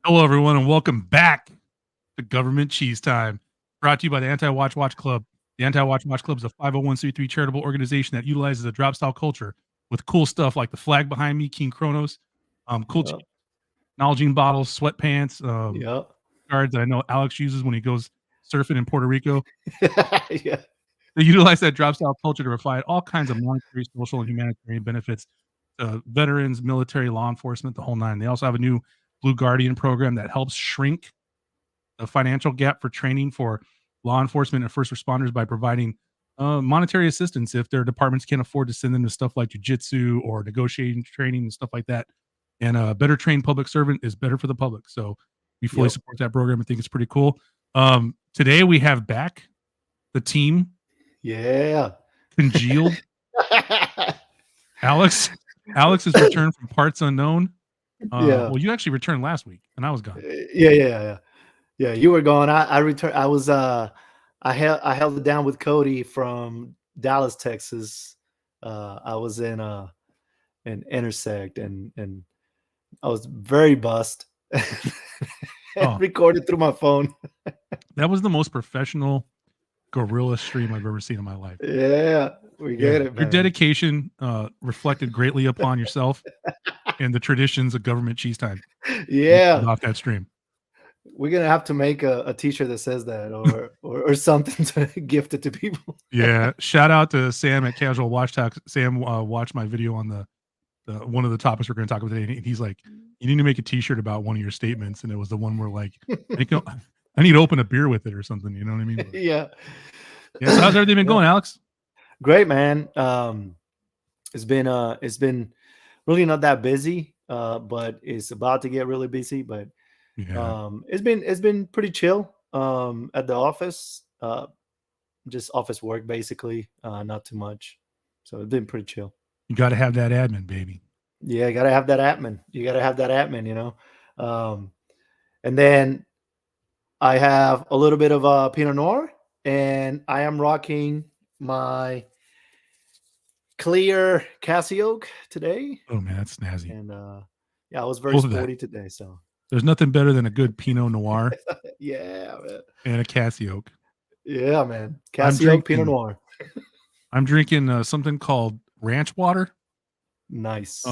Hello, everyone, and welcome back to Government Cheese Time, brought to you by the Anti-Watch Watch Club. The Anti-Watch Watch Club is a 501c3 charitable organization that utilizes a drop-style culture with cool stuff like the flag behind me, King Kronos, cool Yep. Nalgene bottles, sweatpants, Yep. cards that I know Alex uses when he goes surfing in Puerto Rico. Yeah. They utilize that drop-style culture to provide all kinds of monetary, social, and humanitarian benefits to veterans, military, law enforcement, the whole nine. They also have a new Blue Guardian program that helps shrink a financial gap for training for law enforcement and first responders by providing monetary assistance if their departments can't afford to send them to stuff like jujitsu or negotiating training and stuff like that. And a better trained public servant is better for the public. So we fully Yep. support that program. I think it's pretty cool. Today we have back the team Yeah. congealed. Alex has returned from parts unknown. Yeah. Well, you actually returned last week, and I was gone. Yeah. You were gone. I returned. I was I held it down with Cody from Dallas, Texas. I was in Intersect and I was very buzzed. Oh. Recorded through my phone. That was the most professional gorilla stream I've ever seen in my life. Yeah, we get it, man. Your dedication reflected greatly upon yourself and the traditions of Government Cheese Time. Yeah. Off that stream. We're gonna have to make a t-shirt that says that or something to gift it to people. Yeah. Shout out to Sam at Casual Watch Talk. Sam watched my video on the one of the topics we're going to talk about today. And he's like, you need to make a t-shirt about one of your statements. And it was the one where like, I need to open a beer with it or something. You know what I mean? Yeah. So how's everything been going, Alex? Great, man. It's been really not that busy, but it's about to get really busy. But it's been pretty chill at the office. Just office work basically, not too much. So it's been pretty chill. You got to have that admin, baby. Yeah, you got to have that admin. You know. And then I have a little bit of Pinot Noir, and I am rocking my clear Cassioc today. Oh man, that's snazzy. And I was very sporty today. So there's nothing better than a good Pinot Noir. Yeah, man. And a Cassioc. Yeah, man. Cassioc Pinot Noir. I'm drinking something called Ranch Water. Nice.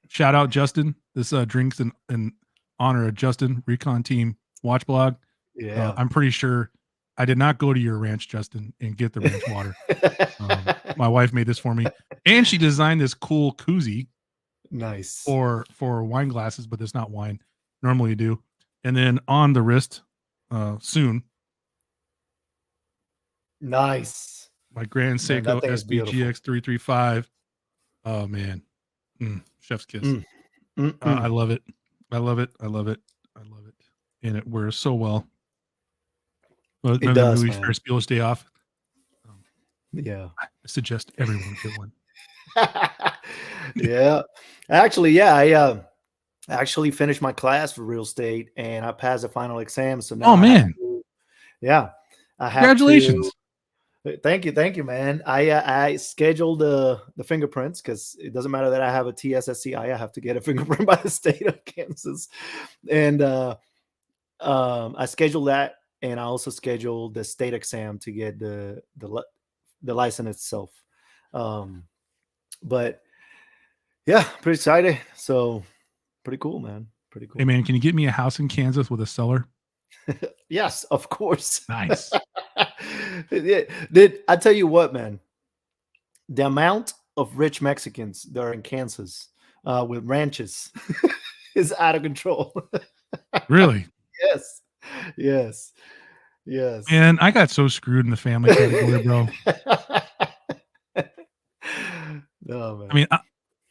Shout out Justin. This drink's in honor of Justin, Recon Team Watch Blog. Yeah. I'm pretty sure I did not go to your ranch, Justin, and get the ranch water. My wife made this for me, and she designed this cool koozie. Nice. For wine glasses, but it's not wine. Normally you do. And then on the wrist, soon. Nice. My Grand Seiko SBGX 335. Oh man, chef's kiss. I love it. I love it. I love it. I love it. And it wears so well. It does, movie Ferris Bueller's Day Off. Yeah, I suggest everyone get one. Yeah, actually, I actually finished my class for real estate and I passed the final exam. So now, I have congratulations. Thank you, man. I scheduled the fingerprints because it doesn't matter that I have a TSSCI. I have to get a fingerprint by the state of Kansas, and I scheduled that, and I also scheduled the state exam to get the license itself. But yeah, pretty excited. So pretty cool, man. Pretty cool. Hey man, can you get me a house in Kansas with a cellar? Yes, of course. Nice. I tell you what, man, the amount of rich Mexicans that are in Kansas with ranches is out of control. Really? Yes. Man, I got so screwed in the family category, bro. No, man. I mean,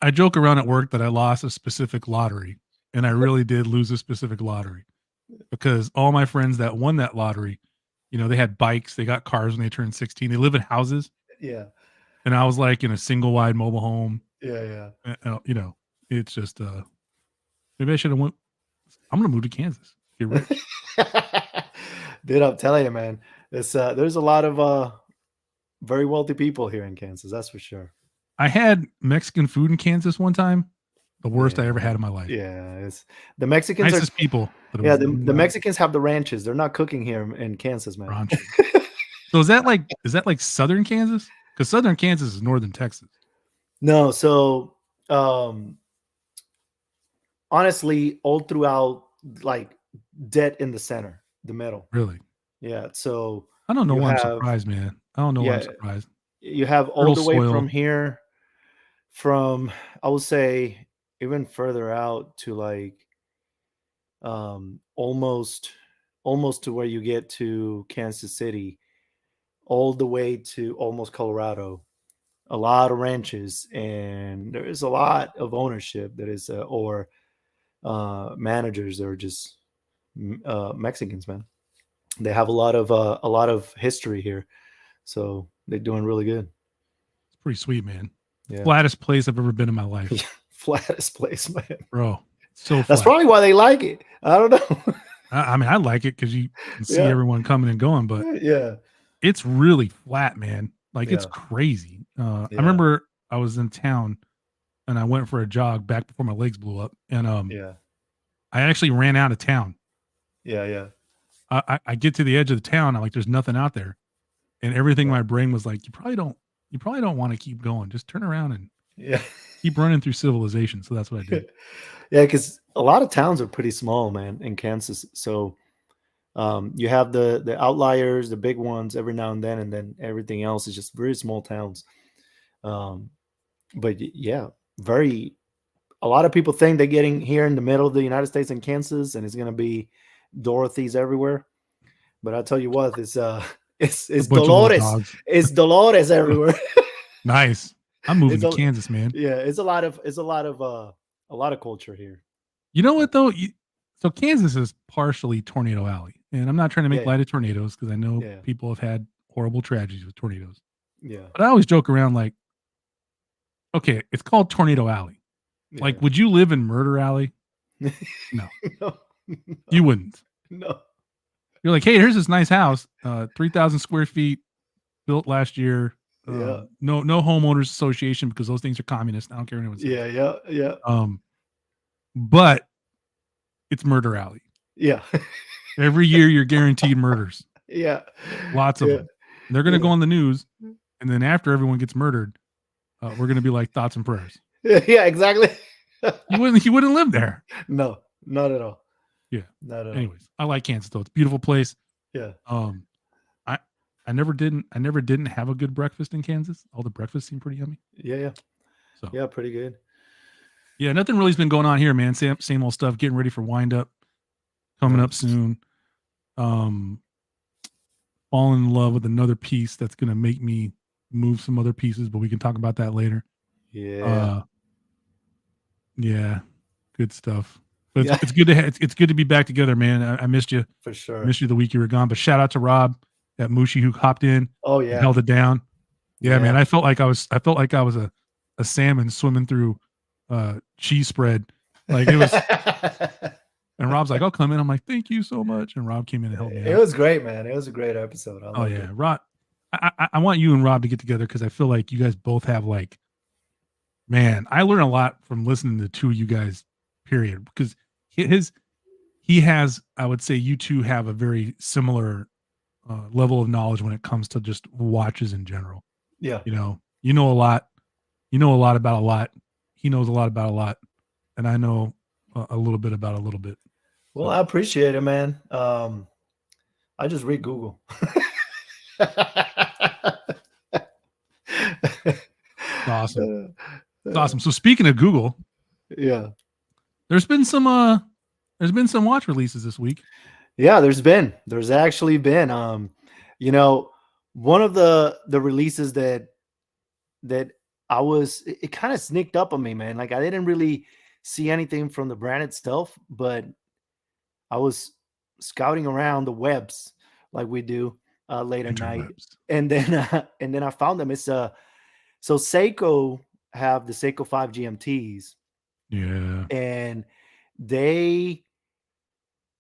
I joke around at work that I lost a specific lottery, and I really did lose a specific lottery because all my friends that won that lottery, you know, they had bikes, they got cars when they turned 16, they live in houses. Yeah. And I was like in a single wide mobile home. Yeah. You know, it's just maybe I should have went. I'm gonna move to Kansas. Get rich. Dude, I'm telling you, man. There's a lot of very wealthy people here in Kansas, that's for sure. I had Mexican food in Kansas one time. The worst I ever had in my life. Yeah, it's the Mexicans are Nicest people, but it yeah, was the not Mexicans have the ranches. They're not cooking here in Kansas, man. rancho. So is that like southern Kansas? Because southern Kansas is northern Texas. No, so um honestly, all throughout, like, dead in the center, the middle. Really? Yeah, so I don't know you why I'm have surprised, man. I don't know why I'm yeah, surprised. you have all Fertile the way from soil. here, from I would say even further out to like almost to where you get to Kansas City, all the way to almost Colorado. A lot of ranches, and there is a lot of ownership that is or managers that are just Mexicans, man. They have a lot of history here, so they're doing really good. It's pretty sweet, man. Yeah, Flattest place I've ever been in my life, flattest place, man. bro. It's so That's flat. probably why they like it. I don't know. I mean, I like it because you can see Yeah, everyone coming and going, but yeah, it's really flat, man. Like it's yeah, crazy. I yeah, remember I was in town and I went for a jog back before my legs blew up, and yeah, I actually ran out of town. yeah, yeah, I get to the edge of the town, I'm like, there's nothing out there, and everything in yeah, my brain was like, you probably don't want to keep going. Just turn around and yeah. keep running through civilization. So that's what I did. Yeah, because a lot of towns are pretty small, man, in Kansas. So you have the outliers, the big ones every now and then everything else is just very small towns. Um, but yeah, very. A lot of people think they're getting here in the middle of the United States in Kansas, and it's going to be Dorothy's everywhere. But I tell you what, A it's bunch of little Dolores, dogs. it's Dolores everywhere. Nice. I'm moving it's to a Kansas, man. yeah, it's a lot of culture here. You know what though? So Kansas is partially Tornado Alley, and I'm not trying to Yeah, make yeah, light of tornadoes because I know yeah, people have had horrible tragedies with tornadoes. yeah, But I always joke around like, okay, it's called Tornado Alley. yeah. Like, would you live in Murder Alley? No, No, you no, wouldn't. no. You're like, hey, here's this nice house, 3,000 square feet, built last year. Yeah, No homeowners association because those things are communist. I don't care what anyone says. yeah, yeah, yeah, Um, but it's Murder Alley. yeah, Every year, you're guaranteed murders, yeah, lots of yeah, them. They're going to yeah, go on the news, and then after everyone gets murdered, we're going to be like thoughts and prayers. yeah. Exactly. You wouldn't live there. No, not at all. Yeah. Not at all. Anyways, I like Kansas though. It's a beautiful place. Yeah, Um, I I never didn't have a good breakfast in Kansas. All the breakfast seemed pretty yummy. yeah, yeah, So yeah. Pretty good. yeah, nothing really's been going on here, man. Same old stuff. Getting ready for wind up coming up Nice. soon. Falling in love with another piece that's gonna make me move some other pieces, but we can talk about that later. Yeah, Uh, yeah, good stuff. But yeah, it's good to it's good to be back together, man. I missed you. for sure. Missed you the week you were gone. But shout out to Rob at Mushi who hopped in Oh and yeah, held it down. Yeah, man. yeah. I felt like I was a salmon swimming through cheese spread. Like it was and Rob's like, I'll come in. I'm like, thank you so much. And Rob came in and helped me It out. was great, man. It was a great episode. I Oh loved yeah. it. Rob I want you and Rob to get together because I feel like you guys both have like, man, I learn a lot from listening to the two of you guys, period. Because he has, I would say you two have a very similar level of knowledge when it comes to just watches in general. Yeah, You know a lot. You know a lot about a lot. He knows a lot about a lot, and I know a little bit about a little bit. well, So I appreciate it, man. I just read Google. awesome. It's awesome. So speaking of Google, Yeah, there's been some watch releases this week. yeah. There's actually been you know, one of the releases that it kind of sneaked up on me, man. Like I didn't really see anything from the brand itself, but I was scouting around the webs like we do late at night, Interwebs. and then I found them. It's so Seiko have the Seiko 5 GMTs, Yeah. and they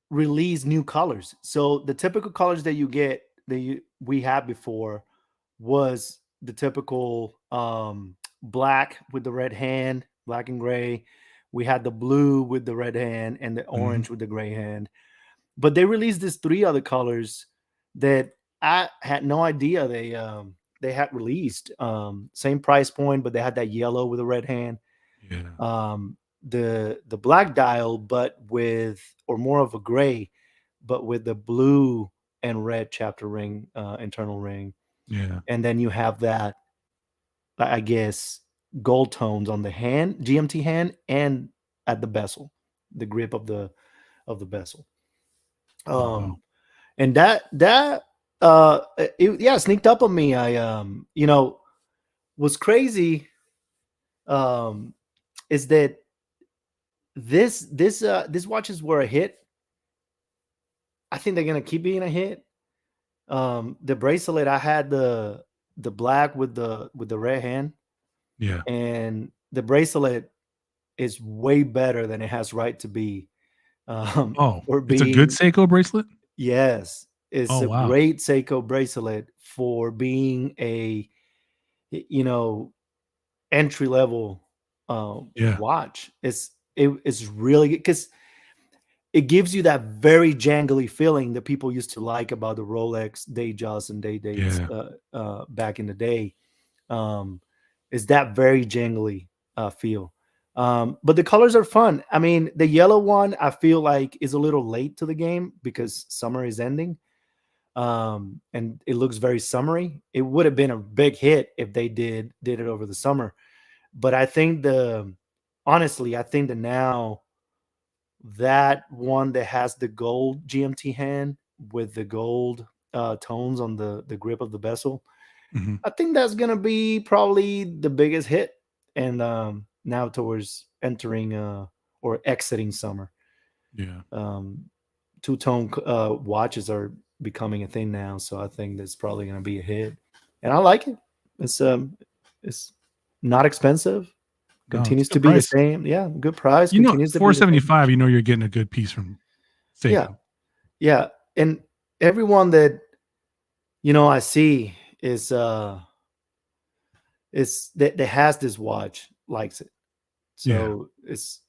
release new colors. So the typical colors that you get we had before was the typical black with the red hand, black and gray, We had the blue with the red hand and the Mhm. orange with the gray hand. But they released these 3 other colors that I had no idea they had released. Same price point, but they had that yellow with a red hand. Yeah. The black dial, but with, or more of a gray, but with the blue and red chapter ring, internal ring. Yeah. And then you have that, I guess, gold tones on the hand, GMT hand, and at the bezel, the grip of the bezel. Oh, wow. And yeah, sneaked up on me. I was crazy, um is that these watches were a hit. I think they're gonna keep being a hit. The bracelet, I had the black with the red hand, Yeah. and the bracelet is way better than it has right to be. Oh, For it's a good being, Seiko bracelet? yes, it's Oh, a wow. great Seiko bracelet for being a, you know, entry level Yeah. watch. It's really good because it gives you that very jangly feeling that people used to like about the Rolex Datejust and day dates Yeah. back in the day. Um, is that very jangly feel. But the colors are fun. I mean, the yellow one I feel like is a little late to the game because summer is ending. And it looks very summery. It would have been a big hit if they did it over the summer. But I think honestly, I think that now that one that has the gold GMT hand with the gold tones on the grip of the bezel, Mhm. I think that's gonna be probably the biggest hit. And now towards entering or exiting summer, Yeah. um, two-tone watches are becoming a thing now. So I think that's probably gonna be a hit, and I like it. It's not expensive. No, it's Continues a good to be the price. same. Yeah, good price. You know, Continues to be the same. 475, you know you're getting a good piece from Yeah, Seiko. yeah, and everyone that I see is that has this watch likes it. Yeah. So it's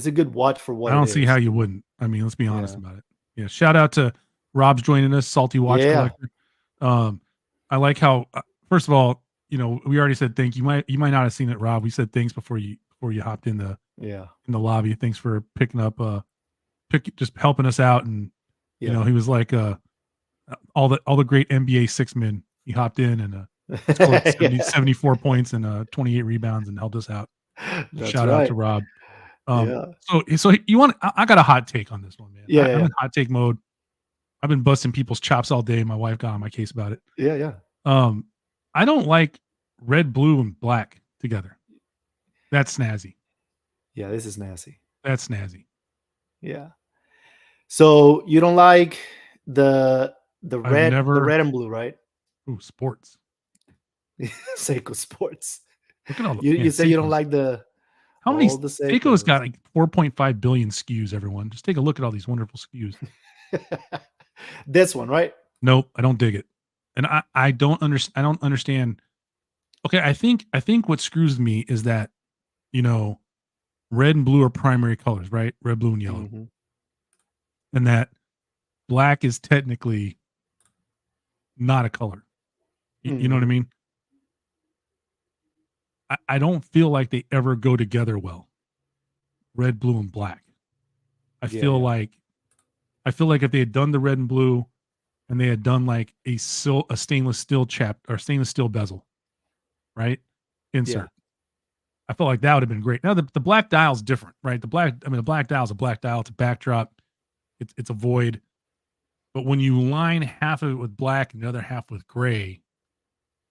a good watch for I what it don't see how is. you wouldn't. I mean, let's be honest Yeah, about it. Yeah. Shout out to Rob's joining us, Salty Watch yeah, Collector. Um, I like how, first of all, we already said thank you. You might not have seen it, Rob. We said thanks before you hopped yeah, in the lobby. Thanks for picking up, just helping us out. And, yeah. he was like, all the great NBA six men. He hopped in and scored Yeah, 74 points and 28 rebounds and helped us out. So that's shout out right. to Rob. Yeah, So you want? I got a hot take on this one, man. yeah, I'm yeah, in hot take mode. I've been busting people's chops all day. My wife got on my case about it. yeah, yeah, Um, I don't like red, blue, and black together. That's snazzy. yeah. This is nasty. That's snazzy. Yeah. So you don't like I've the never. red and blue, right? Ooh, sports. Seiko Sports. Look at all the You man. say you don't Seiko's. like How many? all the Seiko's Seikos. got like 4.5 billion SKUs. Everyone, just take a look at all these wonderful SKUs. This one, right? Nope, I don't dig it, and I don't understand. I don't understand. Okay, I think what screws me is that you know red and blue are primary colors, right? Red, blue, and yellow, Hmm. and that black is technically not a color. You know what I Hmm. mean? I don't feel like they ever go together well. Red, blue, and black. I Yeah, feel yeah, like I feel like if they had done the red and blue and they had done like a stainless steel chap or stainless steel bezel, right? yeah, Insert. I felt like that would have been great. Now the black dial is different, right? The black dial is a black dial. It's a backdrop. It's a void. But when you line half of it with black and the other half with gray,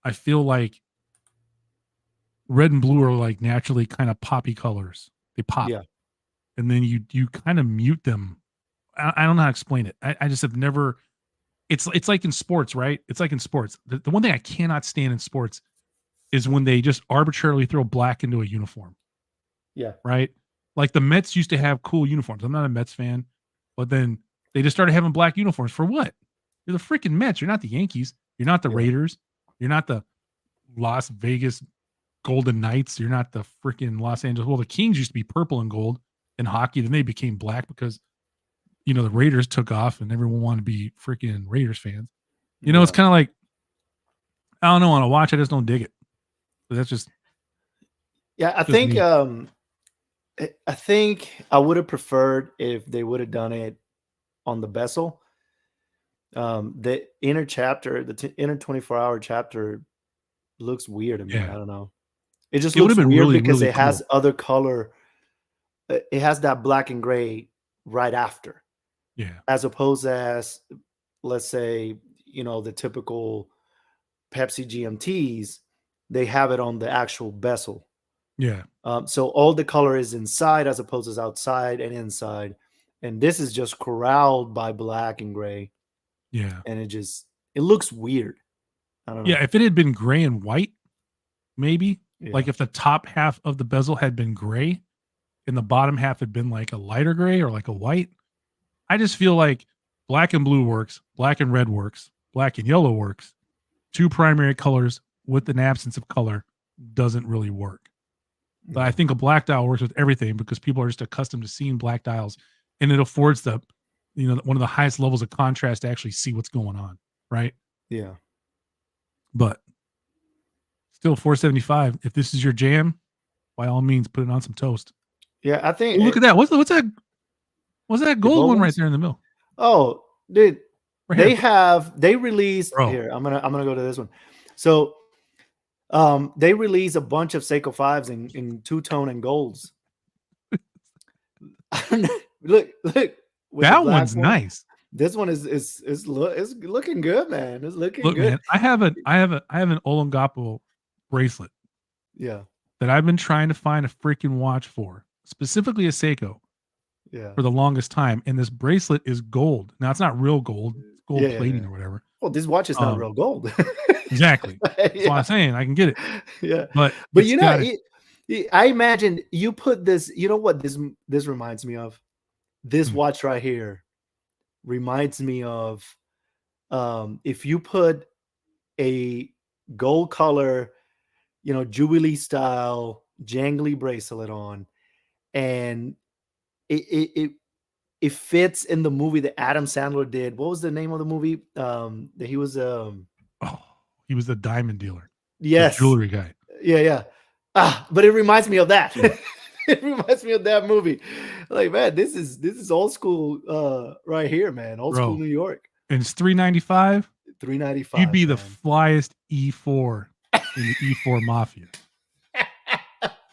I feel like red and blue are like naturally kind of poppy colors. They pop, yeah, and then you kind of mute them. I don't know how to explain it. I just have never. It's like in sports, right? It's like in sports. The one thing I cannot stand in sports is when they just arbitrarily throw black into a uniform, yeah, right? Like the Mets used to have cool uniforms. I'm not a Mets fan, but then they just started having black uniforms for what? You're the freaking Mets. You're not the Yankees. You're not the yeah, Raiders. You're not the Las Vegas Golden Knights. You're not the freaking Los Angeles. Well, the Kings used to be purple and gold in hockey. Then they became black because, the Raiders took off and everyone wanted to be freaking Raiders fans. It's kind of like, I don't know, on a watch, I just don't dig it. But that's just. Yeah, I think I would have preferred if they would have done it on the bezel. The inner chapter, inner 24-hour chapter looks weird to me. Yeah. I don't know. It just looks weird really, because really it has other color. It has that black and gray right after. Yeah. As opposed as, let's say, the typical Pepsi GMTs, they have it on the actual bezel. Yeah. So all the color is inside as opposed as outside and inside. And this is just corralled by black and gray. Yeah. And it looks weird. I don't know. Yeah, if it had been gray and white, maybe. Yeah. Like if the top half of the bezel had been gray and the bottom half had been like a lighter gray or like a white. I just feel like black and blue works, black and red works, black and yellow works. Two primary colors with an absence of color doesn't really work. But I think a black dial works with everything because people are just accustomed to seeing black dials, and it affords the, one of the highest levels of contrast to actually see what's going on, right? Yeah. But still, $475. If this is your jam, by all means, put it on some toast. Yeah, I think. Look at that. What's that? What's that gold one right there in the middle? Oh, dude, right they released here. I'm gonna go to this one. So, they released a bunch of Seiko 5s in two-tone and golds. look. That one's nice. This one is looking good, man. It's looking good. Man, I have an Olongapo bracelet. Yeah. That I've been trying to find a freaking watch for, specifically a Seiko. Yeah. For the longest time, and this bracelet is gold. Now it's not real gold; it's gold plating or whatever. Well, this watch is not real gold. Exactly. That's why I'm saying I can get it. Yeah, but I imagine you put this. You know what this reminds me of? This watch right here reminds me of if you put a gold color, Jubilee style jangly bracelet on, and it fits in the movie that Adam Sandler did. What was the name of the movie? That he was he was the diamond dealer. Yes, the jewelry guy. Yeah. But it reminds me of that. Yeah. It reminds me of that movie. Like, man, this is old school right here, man. Old school New York. And it's $395. $395. You'd be the flyest E4 in the E4 Mafia.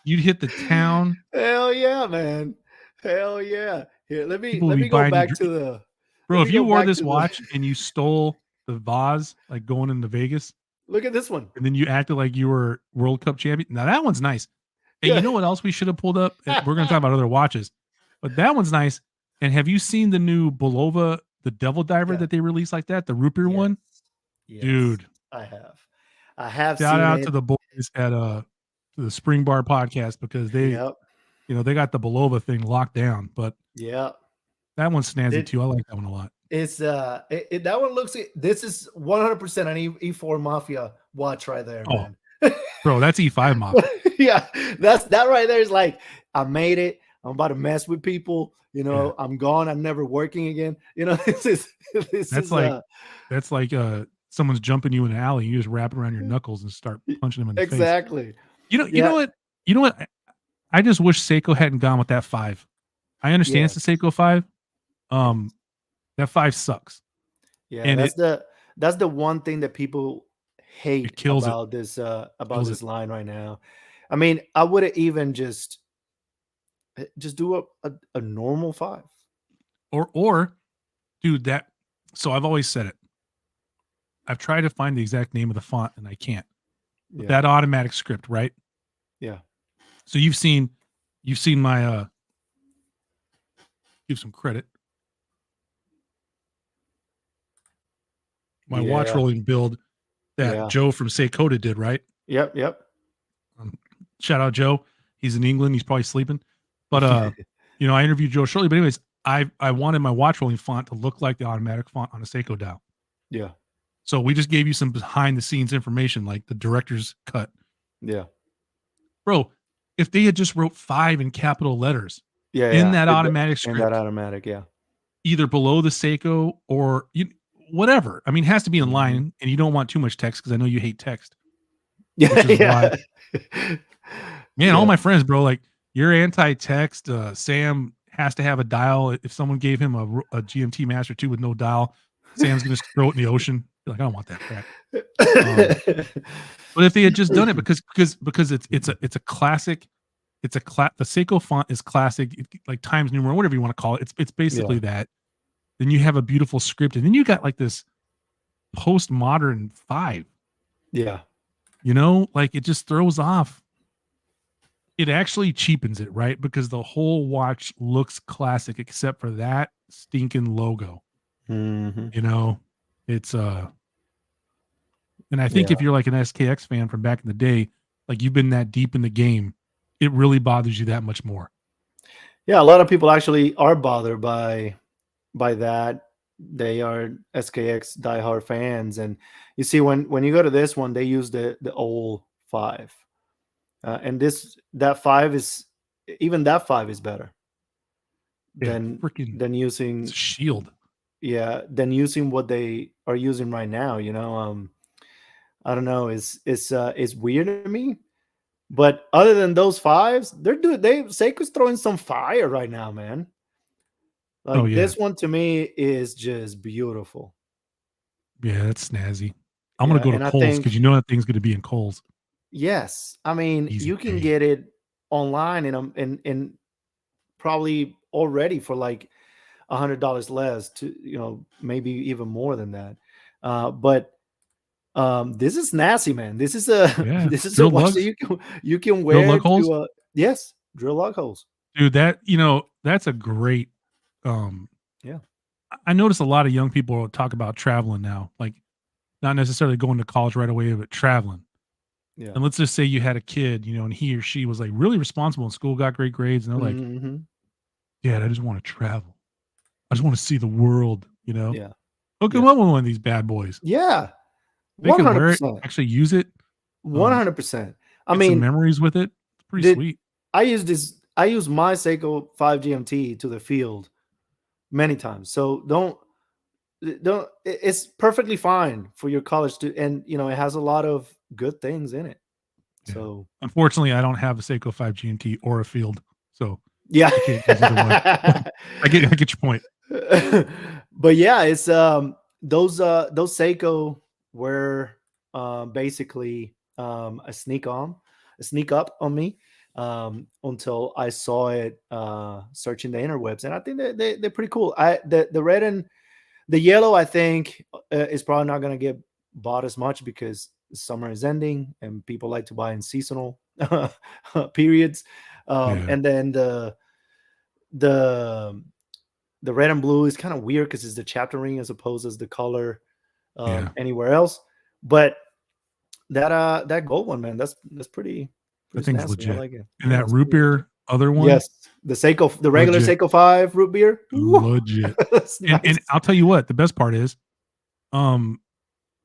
You'd hit the town. Hell yeah, man. Hell yeah. Here, let me go back to the. Bro, if you wore this watch and you stole the vase, like going into Vegas. Look at this one. And then you acted like you were World Cup champion. Now that one's nice. Hey, you know what else we should have pulled up? We're going to talk about other watches, but that one's nice. And have you seen the new Bulova, the Devil Diver that they released like that? The root beer one? Yes. Dude. I have Shout out to the boys at the Spring Bar podcast because they, they got the Bulova thing locked down, but that one's snazzy too. I like that one a lot. It's that one looks. This is 100% an E4 Mafia watch right there, man. Bro, that's E5 Mafia. Yeah, that right there is like, I made it. I'm about to mess with people. I'm gone. I'm never working again. That's like someone's jumping you in an alley. You just wrap it around your knuckles and start punching them in the face. Exactly. You know what? I just wish Seiko hadn't gone with that 5. I understand it's the Seiko 5. That 5 sucks. Yeah, and that's the one thing that people hate about this line right now. I mean, I would have even just do a normal 5. Or dude, that. So I've always said it. I've tried to find the exact name of the font and I can't. But that automatic script, right? Yeah. So you've seen my give some credit. My watch rolling build that Joe from Seiko did, right? Yep. Shout out Joe. He's in England. He's probably sleeping. But I interviewed Joe shortly. But anyways, I wanted my watch rolling font to look like the automatic font on a Seiko dial. Yeah. So we just gave you some behind the scenes information, like the director's cut. Yeah. bro, if they had just wrote 5 in capital letters in Yeah, that yeah. automatic And that script, automatic, yeah. either below the Seiko or whatever. I mean, it has to be in Mhm. line, and you don't want too much text because I know you hate text, Yeah, which is why, yeah. man, all Yeah. my friends, bro, like you're anti-text. Sam has to have a dial. If someone gave him a GMT Master 2 with no dial, Sam's gonna throw it in the ocean. Like, I don't want that crap. Um, but if they had just done it because it's a classic, the Seiko font is classic, like Times New Roman, whatever you want to call it. It's Yeah, basically that. Then you have a beautiful script, and then you got like this postmodern 5, yeah. like it just throws off. It actually cheapens it, right? Because the whole watch looks classic except for that stinking logo. Mhm. You know, it's and I think Yeah. if you're like an SKX fan from back in the day, like you've been that deep in the game, it really bothers you that much more. Yeah, a lot of people actually are bothered by that. They are SKX diehard fans, and you see when you go to this one, they use the old 5, and that 5 is, even that 5 is better Yeah, than freaking, than it's a using, shield. yeah, than using what they are using right now. I don't know. It's weird to me. But other than those 5s, they Seiko's throwing some fire right now, man. Oh Like yeah, this one to me is just beautiful. yeah, that's snazzy. I'm gonna Yeah, go to and I Kohl's because think, you know that thing's gonna be in Kohl's. yes, I mean, Easy you can pay. get it online and probably already for like $100 less, to maybe even more than that. But this is nasty, man. This is a Yeah, this is a drilled watch that lugs, you can drilled wear lug holes. to yes, drill lug holes. Dude, that's a great, um Yeah. I notice a lot of young people talk about traveling now, like, not necessarily going to college right away, but traveling. Yeah. And let's just say you had a kid, and he or she was, like, really responsible in school, got great grades, and they're like, Mhm. "Dad, I just wanna travel. I just wanna see the world," you know? Yeah. Hook 'em Yeah. up with one of these bad boys. Yeah. They can wear it, 100%. actually use it, 100%. I get some mean, memories with it. It's pretty did sweet. I use my Seiko 5 GMT to the field many times. So it's perfectly fine for your college to, and it has a lot of good things in it. Yeah. So, Unfortunately, I don't have a Seiko 5 GMT or a field, so yeah. I can't use either one. I get your point. But yeah, it's those Seiko were basically a sneak up on me, until I saw it searching the interwebs, and I think they're pretty cool. The red and the yellow, I think, is probably not going to get bought as much because summer is ending and people like to buy in seasonal periods. Yeah, And then the the red and blue is kind of weird because it's the chapter ring as opposed as the color yeah. anywhere else. But that gold one, man, that's That pretty thing's snazzy. I legit. like it. And Yeah, that it's root pretty legit. beer other one, Yes, the regular legit, Seiko 5 root beer. Woo, legit. that's And nice. I'll tell you what, the best part is, um,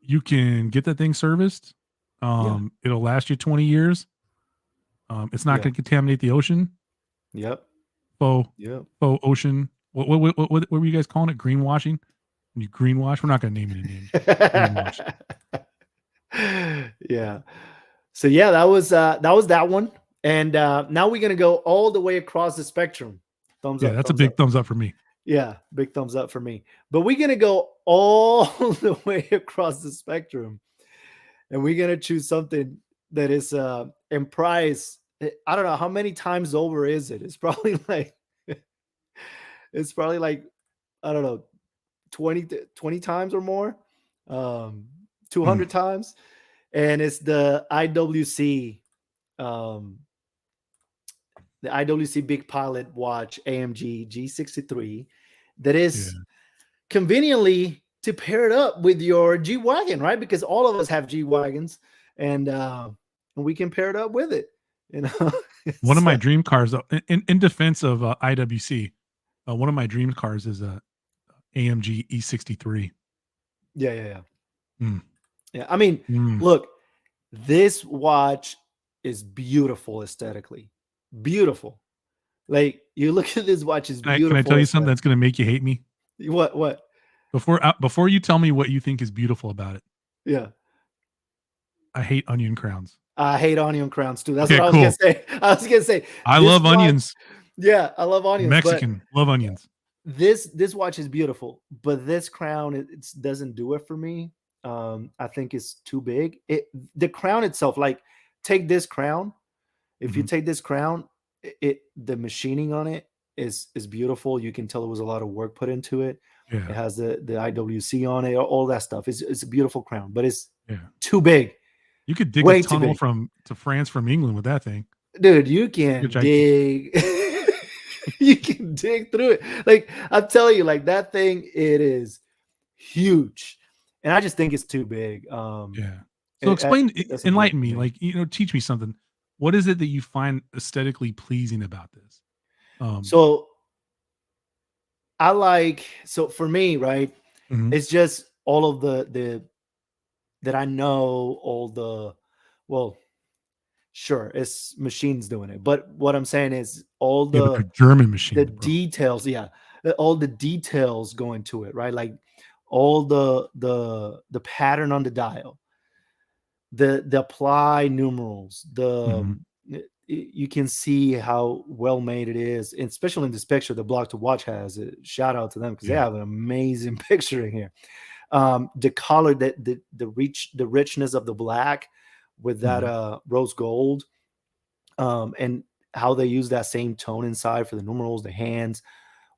you can get that thing serviced. Yeah, It'll last you 20 years. It's not yeah, gonna contaminate the ocean. yep, Faux yep. faux ocean. What were you guys calling it? Greenwashing? When you greenwash? We're not gonna name any names. Greenwash. Yeah. So yeah, that was that one. And now we're gonna go all the way across the spectrum. Thumbs Yeah, up, that's a thumbs up. big thumbs up for me. Yeah, big thumbs up for me. But we're gonna go all the way across the spectrum, and we're gonna choose something that is in price. I don't know how many times over is it. It's probably like it's probably like, I don't know, 20 times or more, um, Mm, 200 times, and it's um, the IWC Big Pilot Watch AMG G63 that yeah. is conveniently to pair it up with your G Wagon, right? Because all of us have G Wagons, and we can pair it up with it. You know, One of it's, my dream cars, in defense of IWC, one of my dream cars is a AMG E63. yeah, yeah, yeah. Mm, Yeah, I mean, mm, look, this watch. is beautiful aesthetically. Beautiful. Like, you look at this watch, is Can I beautiful tell you something aesthetic. that's gonna make you hate me? What? Before you tell me what you think is beautiful about it, Yeah. I hate onion crowns. I hate onion crowns too. That's what Okay, I was gonna cool. say. I was gonna say I this love watch. onions. Yeah, I love onions, but Mexican, love onions. this watch is beautiful. But this crown, it doesn't do it for me. I think it's too big. The crown itself, like, take this crown. If you Mhm. take this crown, the machining on it is beautiful. You can tell there was a lot of work put into it. It Yeah, has the IWC on it, all that stuff. It's a beautiful crown, but it's yeah. too big, You could dig a way too tunnel big. from to France from England with that thing. Dude, you You're can gigantic. dig. You can dig through it. Like, I'm telling you, like, that thing, it is huge, and I just think it's too big. Yeah. So It doesn't do it enlighten for me, me. like, teach me something. What is it that you find aesthetically pleasing about this? Um, So so for me, right? mhm, It's just all of the that I know, all the, well, sure, it's machines doing it, but what I'm saying is all yeah, but they're German the machines, bro. details, yeah, all the details go into it, right? Like, all the pattern on the dial, the apply numerals, Mhm. you can see how well made it is, and especially in this picture the Block to Watch has. Shout out to them because they Yeah. have an amazing picture in here. The color, that the richness of the black with that Mhm. rose gold, and how they use that same tone inside for the numerals, the hands,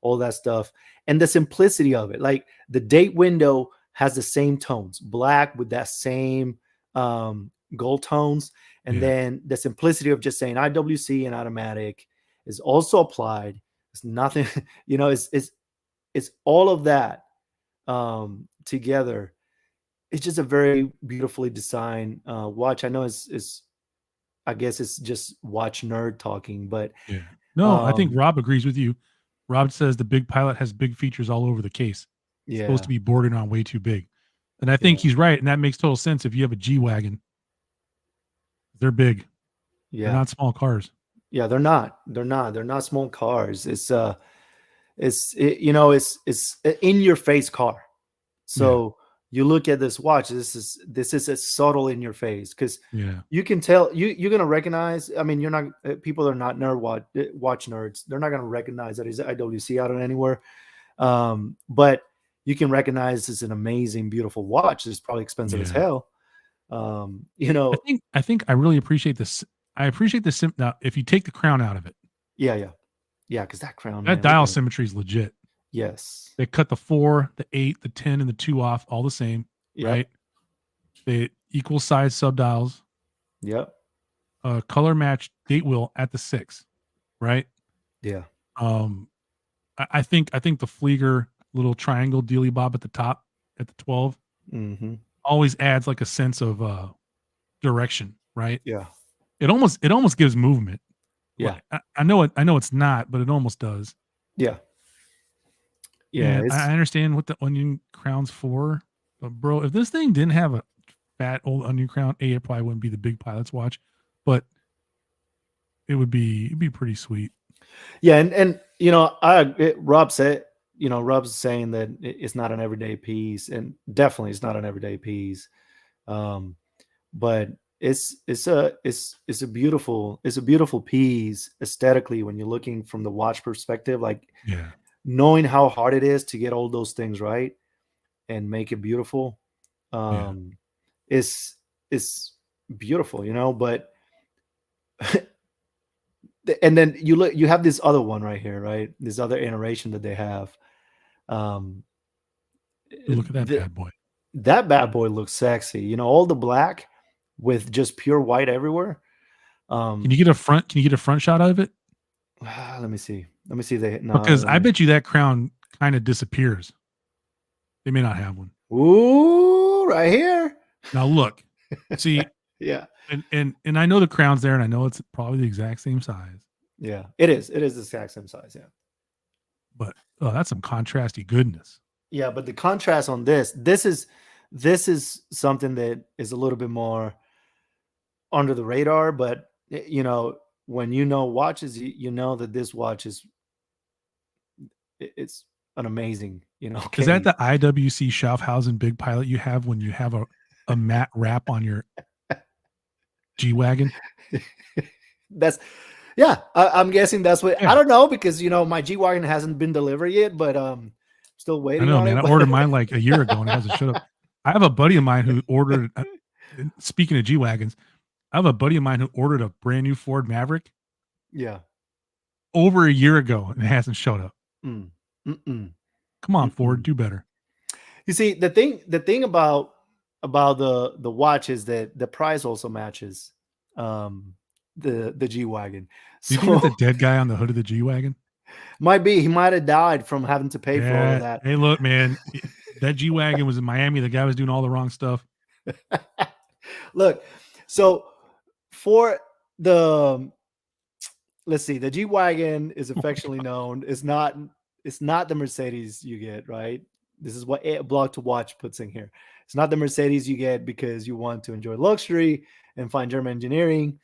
all that stuff, and the simplicity of it. Like, the date window has the same tones, black with that same gold tones, and Yeah. then the simplicity of just saying IWC and automatic is also applied. It's nothing, it's all of that together. It's just a very beautifully designed watch. I know it's I guess it's just watch nerd talking, but Yeah. No, I think um Rob agrees with you. Rob says the big pilot has big features all over the case. It's supposed yeah, to be bordering on way too big. And I think yeah, he's right, and that makes total sense if you have a G-Wagon. They're big. They're yeah, not small cars. yeah. They're not small cars. It's in your face car. Yeah. So you look at this watch. This is a subtle in your face, because Yeah. you can tell, you're gonna recognize. I mean, you're not people that are not watch nerds. They're not gonna recognize that it's IWC out on anywhere. But you can recognize it's an amazing, beautiful watch. It's probably expensive as Yeah. hell. I think I really appreciate this. I appreciate the now, if you take the crown out of it, Yeah, yeah, yeah. Because that crown, that man, look dial at it. symmetry is legit. Yes. They cut the 4, the 8, the 10, and the 2 off all the same, Yep. right? They equal size subdials, Yep. color match date wheel at the 6, right? Yeah. Um, I think the Flieger little triangle dealy bob at the top at the 12 Hmm. always adds like a sense of direction, right? Yeah. It almost gives movement. Yeah. I know it's not, but it almost does. Yeah. Yeah. And I understand what the onion crown's for, but bro, if this thing didn't have a fat old onion crown, it probably wouldn't be the big pilot's watch, but it'd be pretty sweet. Yeah. And Rob said, Rob's saying that it's not an everyday piece, and definitely it's not an everyday piece. Um, but it's a beautiful piece aesthetically when you're looking from the watch perspective, like, Yeah, knowing how hard it is to get all those things right and make it beautiful. yeah, Um, is beautiful, but and then you have this other one right here, right? This other iteration that they have. Um, look at that the, bad boy. that bad boy looks sexy. All the black with just pure white everywhere. Can Um, you get a front shot of it? let me see. Let me see. No, Because I bet you that crown kind of disappears. They may not have one. ooh, right here. Now look, see, Yeah, and I know the crown's there, and I know it's probably the exact same size, yeah. It is. It is the exact same size. Yeah. but oh, that's some contrasty goodness. Yeah, but the contrast on this is something that is a little bit more under the radar, but you know, when you know watches, you know that this watch is it's an amazing, you know, Is that case. the IWC Schaffhausen Big Pilot you have when you have a matte wrap on your G-Wagon? That's yeah. I'm guessing that's what I Yeah. don't know because my G Wagon hasn't been delivered yet, but still I waiting know, on man. it. I ordered mine like a year ago and it hasn't showed up. I have a buddy of mine who ordered speaking of G-Wagons, I have a buddy of mine who ordered a brand new Ford Maverick Yeah. over a year ago and it hasn't showed up. Mm. Mm-mm. Come on, Ford, Mm-mm. do better. You see, the thing about the watch is that the price also matches um the G Wagon. Do you think that's So a dead guy on the hood of the G-Wagon? might be he might have died from having to pay for all of Yeah. that. Hey, look, man, that G-Wagon was in Miami. The guy was doing all the wrong stuff. Look, so for the let's see, the G Wagon is affectionately known. It's not the Mercedes you get, right? This is what Blog to Watch puts in here. It's not the Mercedes you get because you want to enjoy luxury and find German engineering.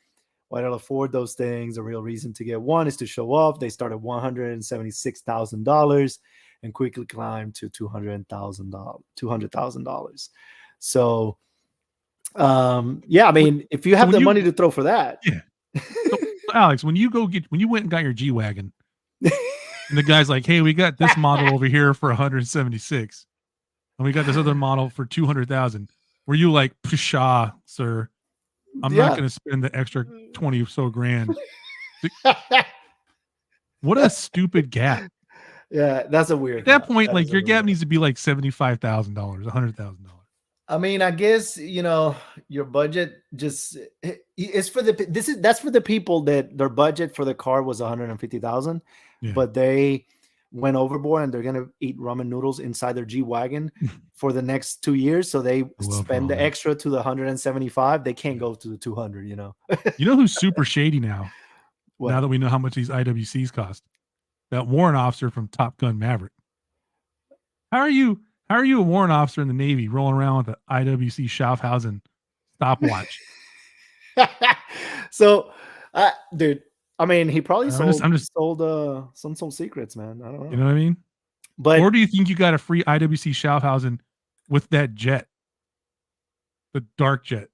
Why don't afford those things? The real reason to get one is to show off. They start at $176,000 and quickly climb to $200,000. So, yeah, I mean, if you So have when the you money to throw for that, yeah. So, Alex, when you went and got your G-Wagon and the guy's like, "Hey, we got this model over here for 176 and we got this other model for 200,000." Were you like, "Pshaw, sir, I'm not yeah. going to spend the extra 20 or so grand." What a stupid gap. Yeah, that's a weird At that gap. point, That like is a your really gap weird. needs to be like $75,000, $100,000. I mean, I guess your budget just it's for that's for the people that their budget for the car was 150,000, Yeah. but they went overboard and they're gonna eat ramen noodles inside their G Wagon for the next 2 years. So they I love spend the ramen. extra to the 175. They can't Yeah. go to the 200. You know who's super shady now? Now What? that we know how much these IWCs cost, that warrant officer from Top Gun Maverick. How are you? How are you a warrant officer in the Navy rolling around with an IWC Schaffhausen stopwatch? So, dude, I mean, he probably I'm sold just, some secrets, man. I don't you know, know what I mean? but Or do you think you got a free IWC Schaffhausen with that jet, the dark jet?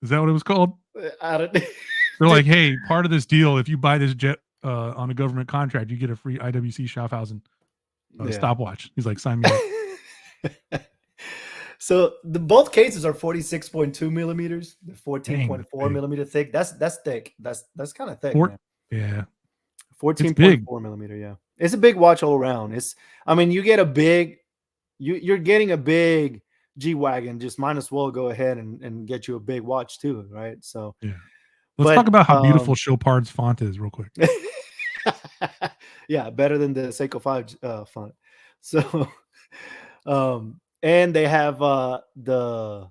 Is that what it was called? I don't. They're like, Dude, hey, part of this deal, if you buy this jet on a government contract, you get a free IWC Schaffhausen yeah. stopwatch. He's like, sign me up. So both cases are 46.2 millimeters, the Dang, that's 14.4 big. millimeter thick. That's thick. That's kind of thick, Fort, man. yeah, it's big. 14.4 millimeter. Yeah, it's a big watch all around. I mean, you get a big, you're getting a big G Wagon. Just might as well go ahead and get you a big watch too, right? So, Yeah. Let's talk but about how beautiful Chopard's font is, real quick. yeah, better than the Seiko 5 font. So, and they have the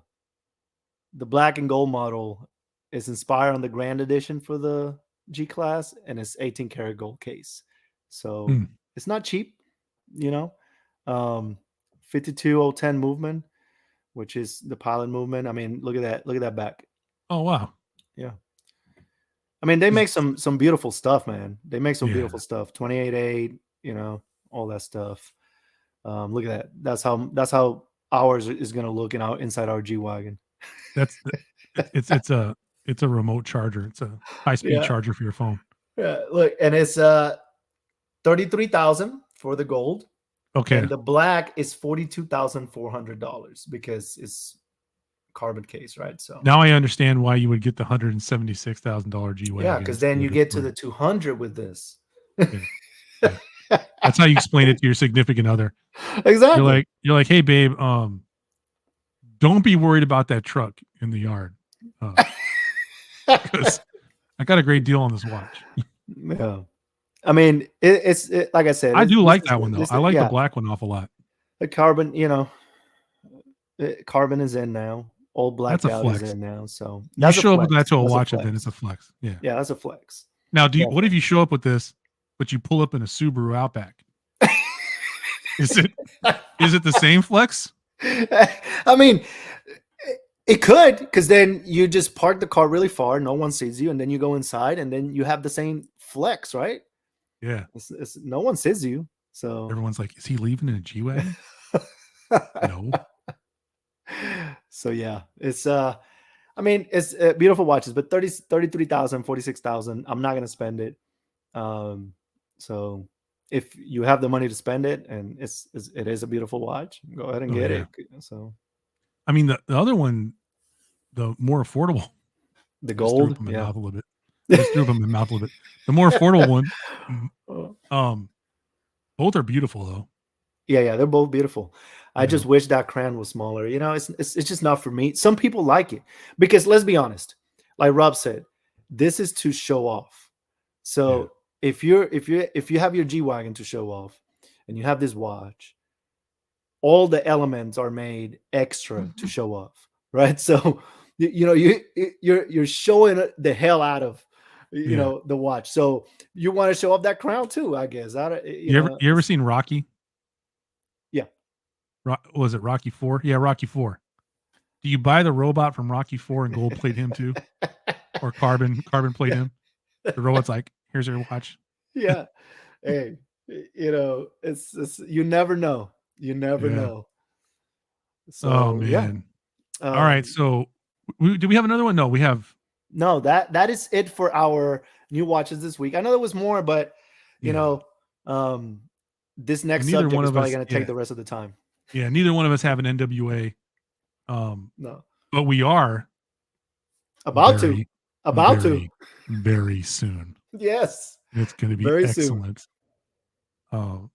black and gold model is inspired on the Grand Edition for the G class, and it's 18 karat gold case. So Mm. it's not cheap, you know. 52010 movement, which is the pilot movement. I mean, look at that. Look at that back. Oh wow. Yeah. I mean, they Is- make some beautiful stuff, man. They make some Yeah. beautiful stuff. 28.8, all that stuff. Look at that. That's how ours is going to look inside our G Wagon. That's it's a remote charger. It's a high speed Yeah. charger for your phone. Yeah. Look, and it's 33,000 for the gold. Okay. And the black is $42,400 because it's carbon case, right? So Now I understand why you would get the $176,000 G Wagon. yeah, because then you get to the 200 with this. Yeah. That's how you explain it to your significant other. Exactly. You're like, hey babe, don't be worried about that truck in the yard. Because I got a great deal on this watch. Yeah. I mean, it's like I said, I do like that is- one though. this I is- like the yeah, black one off a lot. the carbon. Carbon is in now. Old blacked That's a out flex. is in now. So You that's a show up with flex. that to a That's watch flex. event, it's a flex. Yeah. Yeah, that's a flex. Now, what if you show up with this, but you pull up in a Subaru Outback? Is it the same flex? I mean, It could, because then you just park the car really far, no one sees you, and then you go inside, and then you have the same flex, right? Yeah. No one sees you, so Everyone's like, "Is he leaving in a G-Wagon?" No. so yeah, it's I mean, it's beautiful watches, but 33,000, 46,000. I'm not gonna spend it. So if you have the money to spend it, and it is a beautiful watch, go ahead and Oh, get yeah. it. So I mean, the other one, the more affordable the I just threw gold, up in my yeah. mouth a little bit. I just threw up in my mouth a little bit. The more affordable one, Oh. both are beautiful though. Yeah, they're both beautiful. I You just know? wish that crown was smaller. It's just not for me. Some people like it because let's be honest, like Rob said, this is to show off. Yeah. So if you have your G wagon to show off, and you have this watch, all the elements are made extra to show off, right? So you're showing the hell out of Yeah. the watch. So you want to show off that crown too, I guess. I don't, You ever seen Rocky? yeah. Was it Rocky 4? Yeah, Rocky 4. Do you buy the robot from Rocky 4 and gold plate him too? Or carbon plate Yeah. him? The robot's like, "Here's your watch." Yeah. Hey, it's you never know. You never Yeah. know. Oh, So yeah. man. Alright, Um, so do we have another one? No, we have no, that is it for our new watches this week. I know there was more, but you yeah. know, um, this And next neither subject one is of probably us going to take yeah. the rest of the time. Yeah, neither one of us have an NWA, um, No, but we are about to, very, about to. very, very soon. Yes, It's gonna be very soon. excellent. Oh,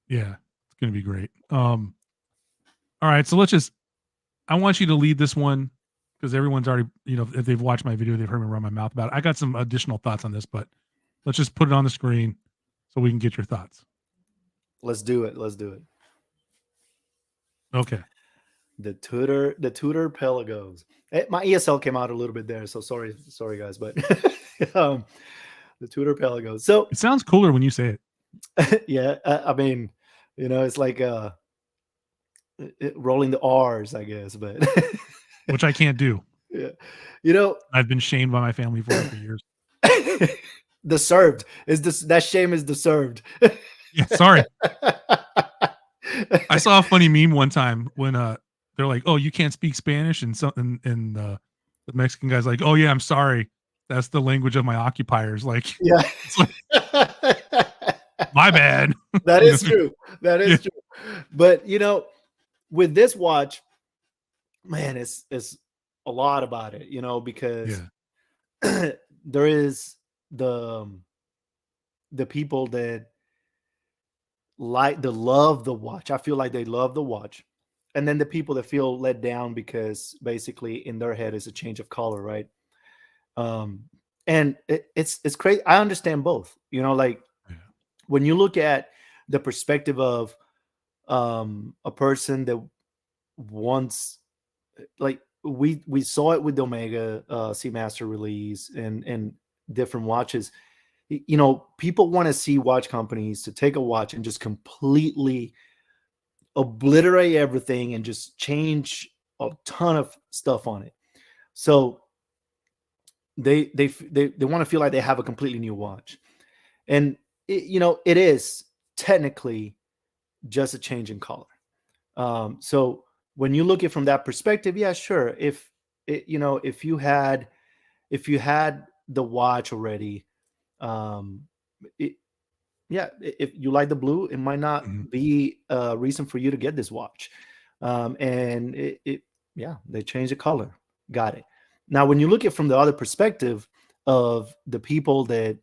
yeah, it's gonna be great. Alright, so I want you to lead this one because everyone's already, if they've watched my video, they've heard me run my mouth about it. I got some additional thoughts on this, but let's just put it on the screen so we can get your thoughts. Let's do it. Let's do it. Okay. The Tudor Pelagos. My ESL came out a little bit there, so sorry, guys, but um, the Tudor Pelagos. So It sounds cooler when you say it. yeah, I mean, it's like rolling the R's, I guess, but Which I can't do. yeah, you know, I've been shamed by my family for it for years. deserved is this that shame is deserved. Yeah, sorry. I saw a funny meme one time when they're like, "Oh, you can't speak Spanish," and something, and the Mexican guy's like, "Oh yeah, I'm sorry. That's the language of my occupiers." Like, Yeah. it's like, my bad. That You know? is true. That Yeah, is true. But with this watch, man, it's a lot about it, because yeah, there is the people that love the watch. I feel like they love the watch. And then the people that feel let down because basically in their head is a change of color, right? Um, and it's crazy. I understand both. Like yeah. when you look at the perspective of a person that wants, like we saw it with the Omega Seamaster release and different watches. People want to see watch companies to take a watch and just completely obliterate everything and just change a ton of stuff on it. So they want to feel like they have a completely new watch, and it is technically just a change in color. So when you look at it from that perspective, yeah, sure. If you had the watch already, um, it, yeah, if you like the blue, it might not Mhm, be a reason for you to get this watch. And yeah, they changed the color. Got it. Now, when you look at from the other perspective of the people that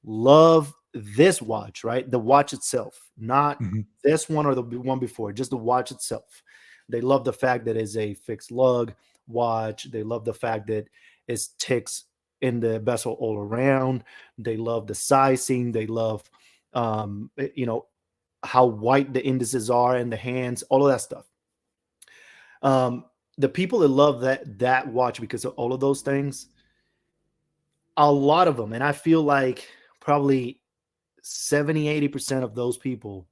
love this watch, right? The watch itself, not mhm, this one or the one before, just the watch itself. They love the fact that it's a fixed lug watch. They love the fact that it ticks in the bezel all around. They love the sizing. They love, how white the indices are and the hands, all of that stuff. Um, the people that love that watch because of all of those things, a lot of them, and I feel like probably 70-80% of those people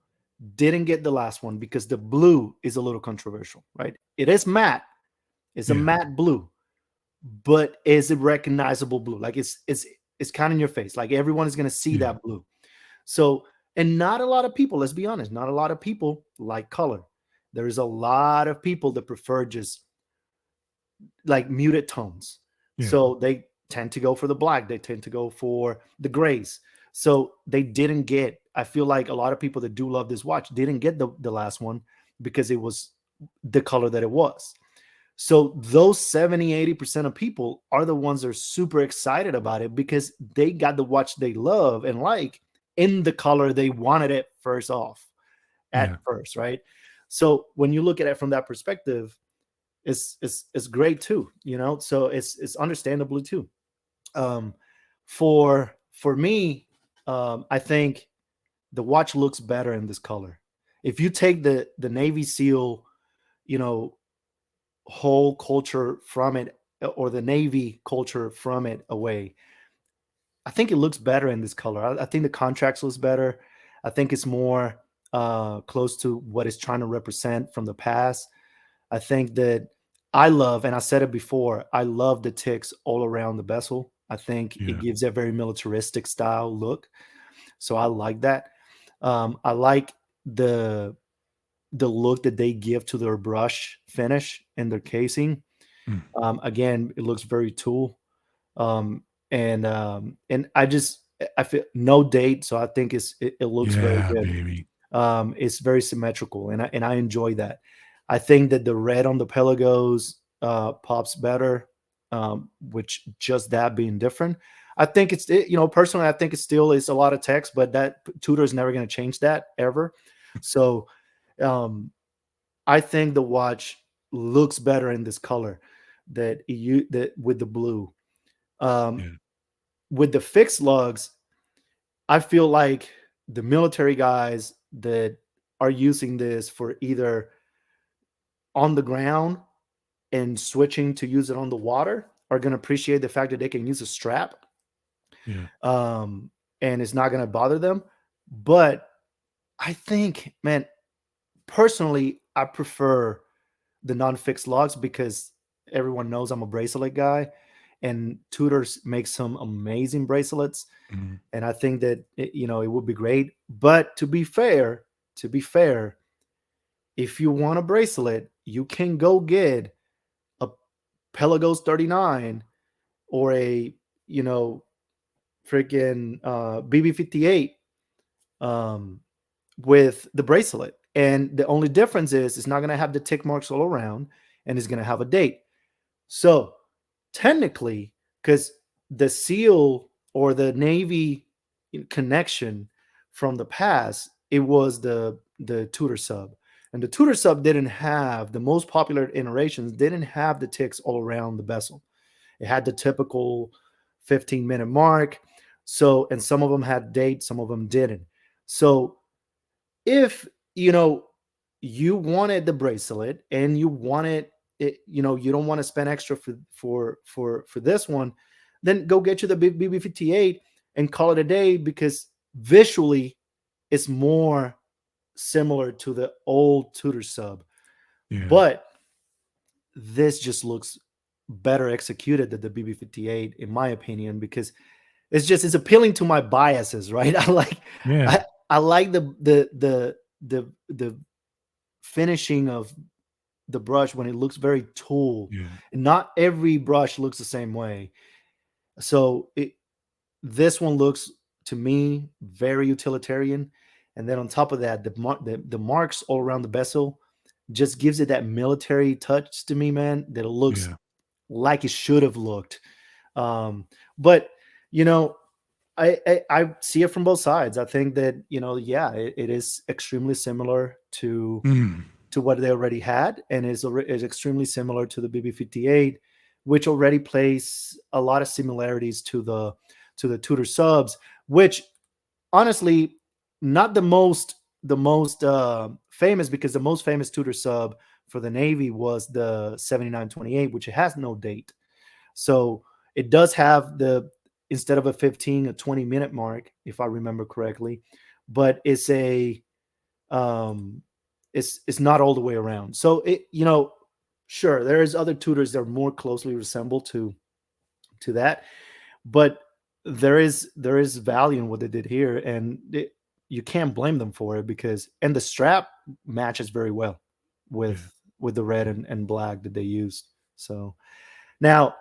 didn't get the last one because the blue is a little controversial, right? It is matte. It's a Yeah. matte blue, but is it recognizable blue? Like it's kind of in your face. Like everyone is going to see Yeah. that blue. So, and not a lot of people, let's be honest, not a lot of people like color. There's a lot of people that prefer just like muted tones. Yeah. So they tend to go for the black, they tend to go for the grays. So they didn't get, I feel like a lot of people that do love this watch didn't get the last one because it was the color that it was. So those 70-80% of people are the ones that are super excited about it because they got the watch they love and like in the color they wanted it first off at Yeah. first, right? So when you look at it from that perspective, it's great too, you know. So it's understandably too. Um, for me, I think the watch looks better in this color. If you take the Navy SEAL, you know, whole culture from it, or the Navy culture from it away, I think it looks better in this color. I think the contracts looks better. I think it's more close to what it's trying to represent from the past. I think that I love, and I said it before, I love the ticks all around the bezel. I think it Yeah. gives a very militaristic style look. So I like that. I like the the look that they give to their brush finish and their casing. Mm. Again, it looks very tool. Um, and I feel no date, so I think it looks very Yeah, good. baby. It's very symmetrical, and I enjoy that. I think that the red on the Pelagos pops better, which just that being different. I think you know, personally, I think it still is a lot of text, but that Tudor is never going to change that ever. So um, I think the watch looks better in this color that with the blue. Um, Yeah. with the fixed lugs, I feel like the military guys that are using this for either on the ground and switching to use it on the water are going to appreciate the fact that they can use a strap, Yeah. um, and it's not going to bother them. But I think, man, personally, I prefer the non-fixed logs because everyone knows I'm a bracelet guy, and Tudors make some amazing bracelets. Mhm. And I think that you know, it would be great. But to be fair, if you want a bracelet, you can go get a Pelagos 39 or a, you know, freaking BB58 um, with the bracelet. And the only difference is it's not going to have the tick marks all around, and it's going to have a date. So technically, because the SEAL or the Navy connection from the past, it was the Tudor sub. And the Tudor sub didn't have the most popular iterations, didn't have the ticks all around the bezel. It had the typical 15-minute mark. So, and some of them had dates, some of them didn't. So if you know you wanted the bracelet and you wanted it, you know, you don't want to spend extra for this one, then go get you the BB58 and call it a day because visually it's more similar to the old Tudor sub. Yeah. But this just looks better executed than the BB58 in my opinion because it's appealing to my biases, right? Yeah. I, I like the finishing of the brush when it looks very tool. Yeah. And not every brush looks the same way. So this one looks to me very utilitarian. And then on top of that, the marks all around the bezel just gives it that military touch to me, man, that it looks Yeah. like it should have looked. But you know, I see it from both sides. I think that, you know, yeah, it is extremely similar Mm. to what they already had, and is extremely similar to the BB58, which already plays a lot of similarities to the Tudor subs, which honestly not the most famous, because the most famous Tudor sub for the Navy was the 7928, which it has no date. So it does have the, instead of a 15, a 20-minute mark, if I remember correctly, but it's a um it's not all the way around. So it, you know, Sure, there is other Tudors that are more closely resemble to that, but there is value in what they did here, and you can't blame them for it because and the strap matches very well Yeah. with the red and black that they used. So now,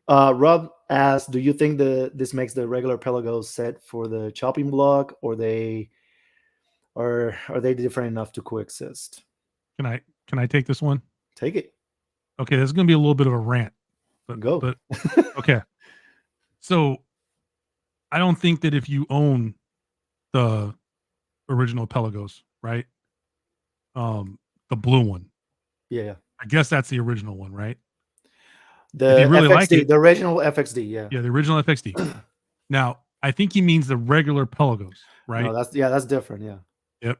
Rob asks, do you think this makes the regular Pelagos set for the chopping block, or are they different enough to coexist? Can I take this one? Take it, Okay, this is gonna be a little bit of a rant, go. but okay. So I don't think that if you own the original Pelagos, right? The blue one. Yeah, I guess that's the original one, right? If you the really like FXD, it, the original FXD. Yeah. yeah, the original FXD. Now, I think he means the regular Pelagos, No, right? that's different. Yeah. Yep.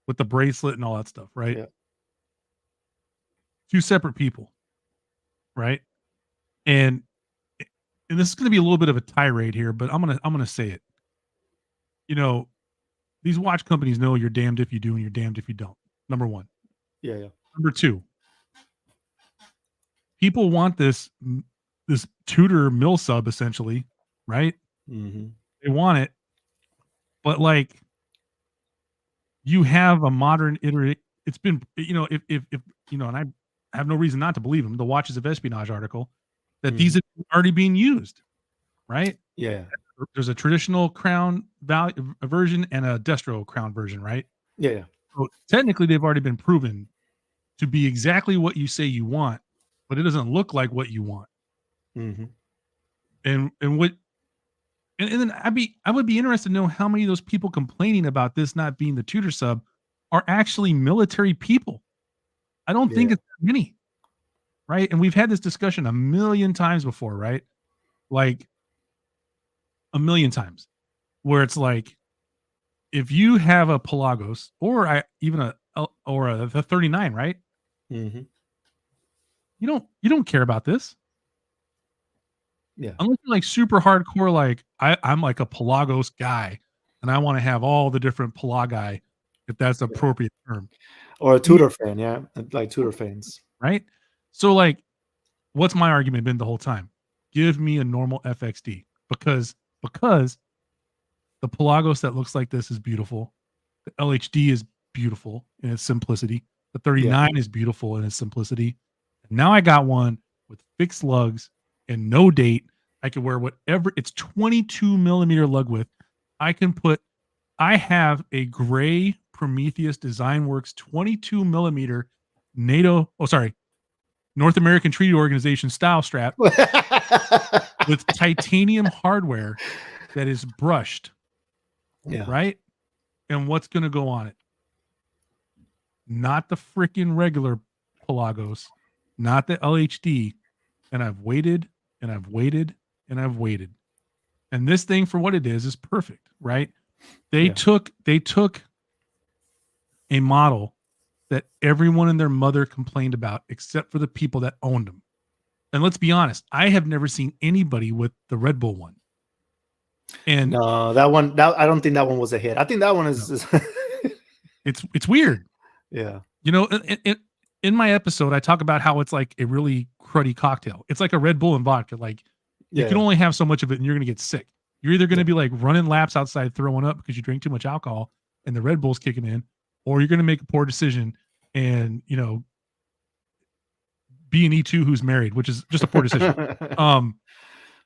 With the bracelet and all that stuff, right? Yeah. Two separate people, right? And and this is going to be a little bit of a tirade here, but I'm gonna say it. You know, these watch companies know you're damned if you do and you're damned if you don't. Number one. Yeah. Yeah. Number two, people want this Tudor mill sub essentially, right? Hmm. They want it, but like you have a modern iterate. It's been, if you know, and I have no reason not to believe him. The Watches of Espionage article that these Hmm. are already being used, right? Yeah. There's a traditional crown value version and a destro crown version, right? Yeah. Yeah. So technically, they've already been proven to be exactly what you say you want, but it doesn't look like what you want. Hmm. And what and then I would be interested to know how many of those people complaining about this not being the Tudor sub are actually military people. I don't think Yeah. it's that many, right? And we've had this discussion a million times before, right? Like a million times, where it's like if you have a Pelagos or even the 39, right? Hmm. You don't care about this Yeah. unless you're like super hardcore. Like I'm like a Pelagos guy, and I want to have all the different Pelagi, if that's the Yeah. appropriate term, Or a Tudor fan. Yeah. Like Tudor fans. right? So like, what's my argument been the whole time? Give me a normal FXD because the Pelagos that looks like this is beautiful. The LHD is beautiful in its simplicity. The Yeah. 39 is beautiful in its simplicity. And now I got one with fixed lugs and no date. I can wear whatever. It's 22 millimeter lug width. I have a gray Prometheus Design Works 22 millimeter NATO. Oh, sorry. North American Treaty Organization style strap with titanium hardware that is brushed, Yeah. right? And what's going to go on it? Not the freaking regular Pelagos, not the LHD. And I've waited and I've waited and I've waited. And this thing for what it is perfect, right? They Yeah. took a model that everyone and their mother complained about except for the people that owned them. And let's be honest, I have never seen anybody with the Red Bull one. And No, that one. That I don't think that one was a hit. I think that one no, is it's weird. yeah. You know, in my episode, I talk about how it's like a really cruddy cocktail. It's like a Red Bull and vodka. Like you can Yeah. only have so much of it, and you're going to get sick. You're either going to Yeah. be like running laps outside, throwing up because you drink too much alcohol, and the Red Bull's kicking in, or you're going to make a poor decision and be an E2 who's married, which is just a poor decision.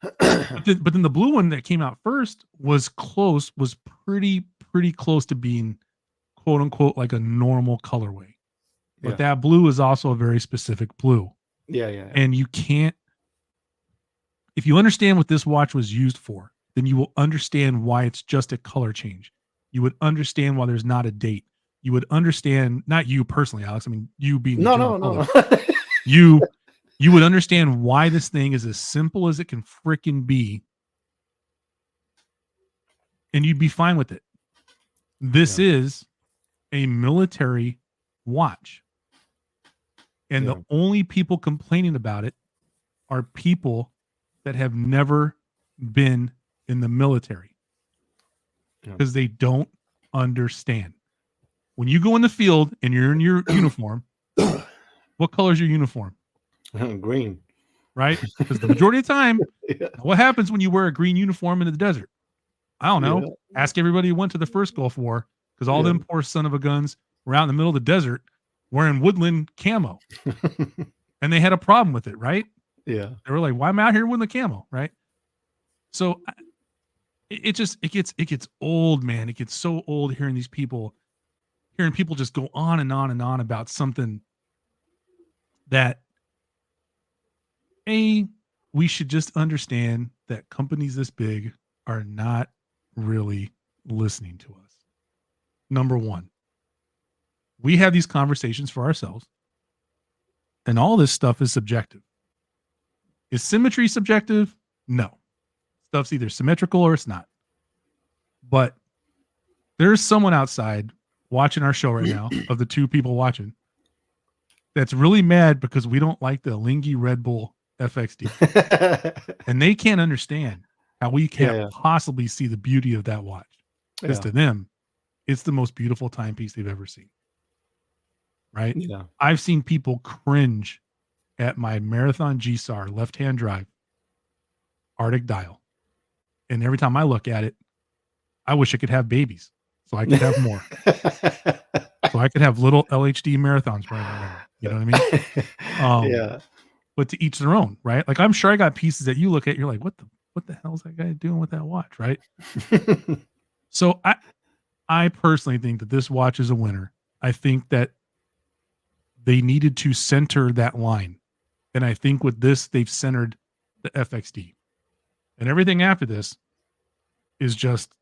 But then the blue one that came out first was pretty close to being quote unquote like a normal colorway. But Yeah. that blue is also a very specific blue. Yeah. Yeah. And you can't, if you understand what this watch was used for, then you will understand why it's just a color change. You would understand why there's not a date. You would understand, not you personally, Alex. I mean, you being the No. general No. public. No. You would understand why this thing is as simple as it can freaking be, and you'd be fine with it. This is a military watch. And the only people complaining about it are people that have never been in the military because they don't understand. When you go in the field and you're in your uniform, what color is your uniform? Green. right? Because the majority of the time, Yeah. what happens when you wear a green uniform in the desert? I don't know. Yeah. Ask everybody who went to the first Gulf War, because all Yeah. them poor son of a guns were out in the middle of the desert wearing woodland camo, and they had a problem with it, right? Yeah. They were like, "Why am I out here with the camo?" Right? So it gets old, man. It gets so old hearing people just go on and on and on about something that we should just understand that companies this big are not really listening to us. Number one, we have these conversations for ourselves, and all this stuff is subjective. Is symmetry subjective? No. Stuff's either symmetrical or it's not. But there's someone outside watching our show right now, of the two people watching, that's really mad because we don't like the Lingy Red Bull FXD. And they can't understand how we can't possibly see the beauty of that watch. Because to them, it's the most beautiful timepiece they've ever seen. Right? Yeah. I've seen people cringe at my Marathon G-SAR left-hand drive Arctic dial. And every time I look at it, I wish I could have babies so I could have more. So I could have little LHD marathons running around. You know what I mean? Yeah. But to each their own, right? Like, I'm sure I got pieces that you look at, you're like, what the hell is that guy doing with that watch, right? So I personally think that this watch is a winner. I think that they needed to center that line. And I think with this, they've centered the FXD. And everything after this is just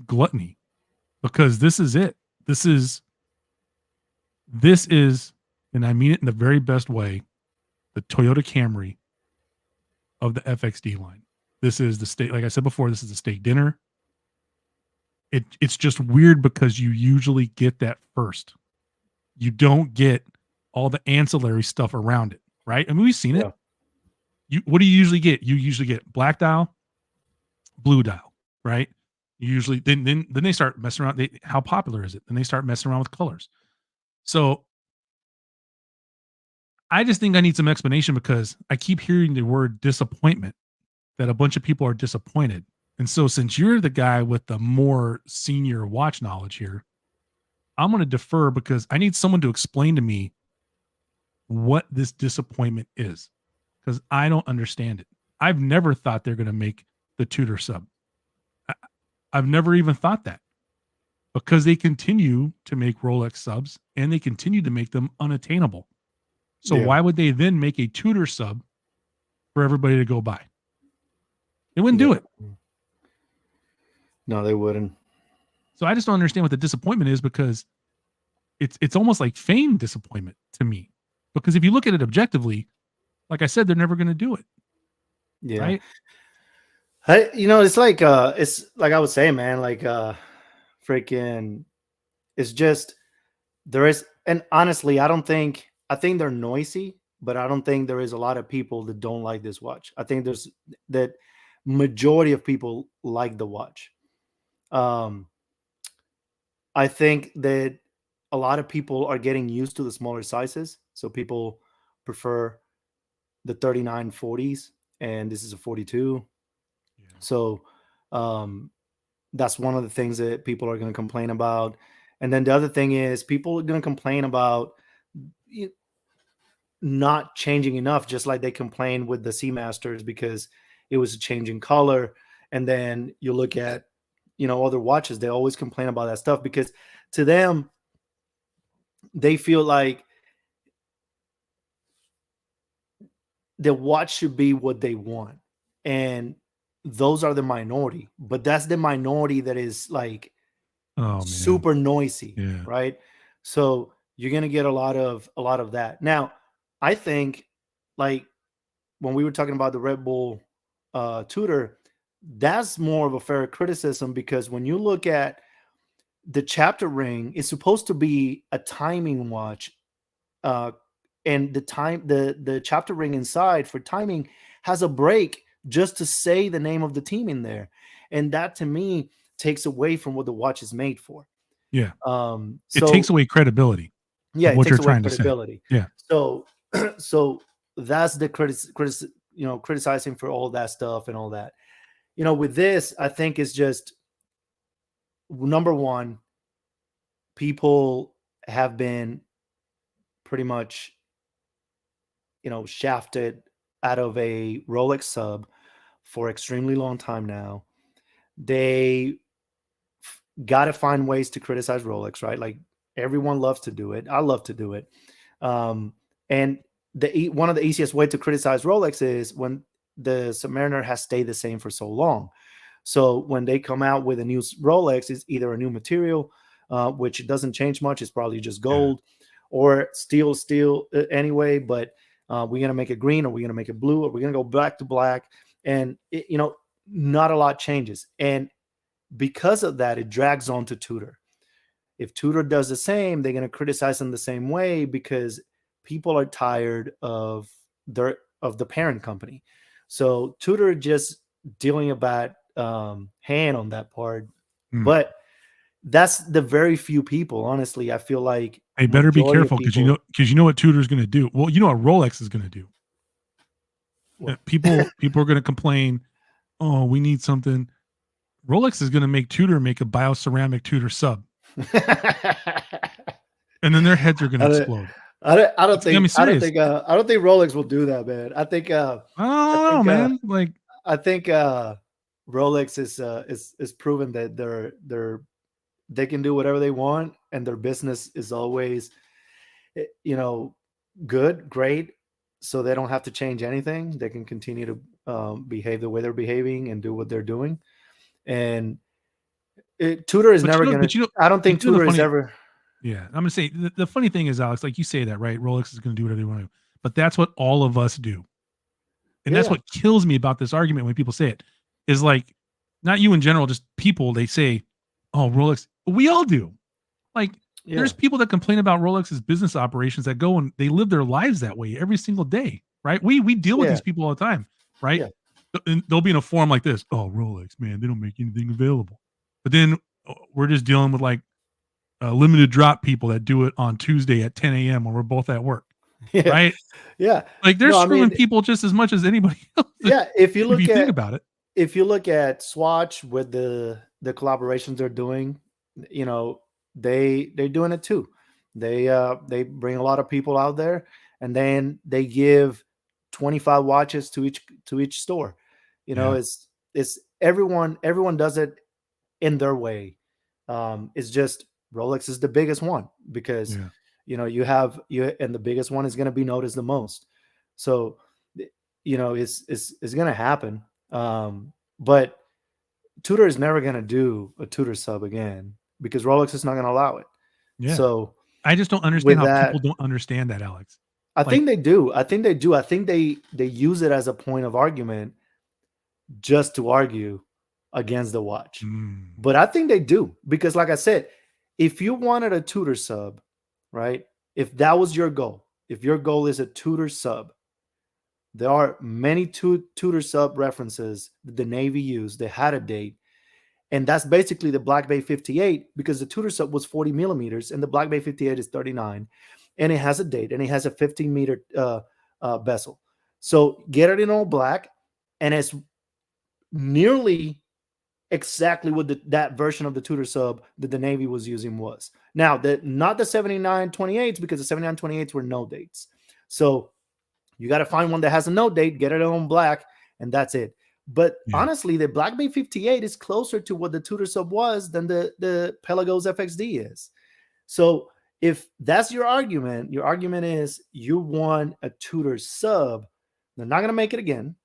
gluttony, because this is it. This is, and I mean it in the very best way, the Toyota Camry of the FXD line. This is the steak, like I said before, this is the steak dinner. It's just weird because you usually get that first. You don't get all the ancillary stuff around it, right? I mean, we've seen it. What do you usually get? You usually get black dial, blue dial, right? You usually then they start messing around. How popular is it? Then they start messing around with colors. So I just think I need some explanation, because I keep hearing the word disappointment, that a bunch of people are disappointed. And so, since you're the guy with the more senior watch knowledge here, I'm going to defer, because I need someone to explain to me what this disappointment is, because I don't understand it. I've never thought they're going to make the Tudor sub. I've never even thought that, because they continue to make Rolex subs and they continue to make them unattainable. So why would they then make a Tudor sub for everybody to go buy? They wouldn't do it. No, they wouldn't. So I just don't understand what the disappointment is, because it's almost like feigned disappointment to me. Because if you look at it objectively, like I said, they're never going to do it. Yeah. Right? It's like I was saying, man, like freaking, it's just, there is, and honestly, I think they're noisy, but I don't think there is a lot of people that don't like this watch. I think there's that majority of people like the watch. I think that a lot of people are getting used to the smaller sizes. So people prefer the 3940s, and this is a 42. Yeah. So that's one of the things that people are going to complain about. And then the other thing is, people are going to complain about not changing enough, just like they complain with the Seamasters because it was a change in color. And then you look at, other watches, they always complain about that stuff, because to them, they feel like the watch should be what they want. And those are the minority, but that's the minority that is like super noisy, right? So you're going to get a lot of that. Now, I think, like when we were talking about the Red Bull Tudor, that's more of a fair criticism, because when you look at the chapter ring, it's supposed to be a timing watch, and the chapter ring inside for timing has a break just to say the name of the team in there, and that to me takes away from what the watch is made for. Yeah. So it takes away credibility. Yeah, it takes away credibility. Yeah. So So that's the criticizing for all that stuff and all that. With this, I think it's just number one, people have been pretty much, shafted out of a Rolex sub for extremely long time now. They got to find ways to criticize Rolex, right? Like everyone loves to do it. I love to do it. And one of the easiest way to criticize Rolex is when the Submariner has stayed the same for so long. So when they come out with a new Rolex, it's either a new material, which doesn't change much. It's probably just gold, or steel anyway. But we're gonna make it green, or we're gonna make it blue, or we're gonna go back to black, and not a lot changes. And because of that, it drags on to Tudor. If Tudor does the same, they're gonna criticize them the same way because people are tired of the parent company. So Tudor just dealing a bad hand on that part. But that's the very few people. Honestly, I feel like they better be careful because you know what Tudor's going to do. Well, you know what Rolex is going to do. What? People are going to complain. Oh, we need something. Rolex is going to make Tudor make a bioceramic Tudor sub, and then their heads are going to explode. I don't think Rolex will do that, man. I think I don't know, man. Like I think Rolex is proven that they can do whatever they want, and their business is always, good, great. So they don't have to change anything. They can continue to behave the way they're behaving and do what they're doing. And Tudor is never going to. I don't think Tudor is ever. Yeah, I'm going to say the funny thing is, Alex, like you say that, right? Rolex is going to do whatever they want to do, but that's what all of us do. And that's what kills me about this argument when people say it, is like, not you in general, just people, they say, oh, Rolex, we all do. Like, there's people that complain about Rolex's business operations that go and they live their lives that way every single day, right? We deal with these people all the time, right? And they'll be in a forum like this. Oh, Rolex, man, they don't make anything available. But then we're just dealing with like limited drop people that do it on Tuesday at 10 a.m. when we're both at work, right? Yeah. Like they're screwing people just as much as anybody else. Yeah. If you think about it. If you look at Swatch with the collaborations they're doing, they're doing it too. They bring a lot of people out there, and then they give 25 watches to each store. It's everyone does it in their way. It's just Rolex is the biggest one because you have and the biggest one is going to be noticed the most. So it's going to happen. But Tudor is never going to do a Tudor sub again because Rolex is not going to allow it. Yeah. So I just don't understand how people don't understand that, Alex. I think they do. I think they use it as a point of argument just to argue against the watch. But I think they do because, like I said, if you wanted a Tudor sub, right? If that was your goal, if your goal is a Tudor sub, there are many Tudor sub references that the Navy used. They had a date. And that's basically the Black Bay 58 because the Tudor sub was 40 millimeters and the Black Bay 58 is 39. And it has a date and it has a 15-meter bezel. So get it in all black, and it's nearly exactly what that version of the Tudor sub that the Navy was using was. Now, not the 7928s because the 7928s were no dates. So you got to find one that has a no date, get it on black, and that's it. But honestly, the Black Bay 58 is closer to what the Tudor sub was than the Pelagos FXD is. So if that's your argument is you want a Tudor sub, they're not going to make it again.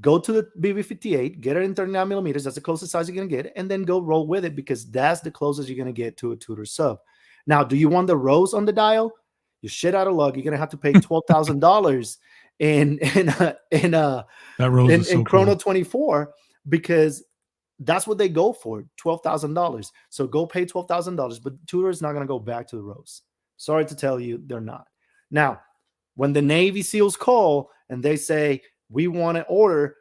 Go to the BB58, get it in 39 millimeters. That's the closest size you're going to get. And then go roll with it because that's the closest you're going to get to a Tudor sub. Now, do you want the rose on the dial? You're shit out of luck. You're going to have to pay $12,000 in Chrono 24 because that's what they go for, $12,000. So go pay $12,000, but Tudor is not going to go back to the rose. Sorry to tell you, they're not. Now, when the Navy SEALs call and they say, we want to order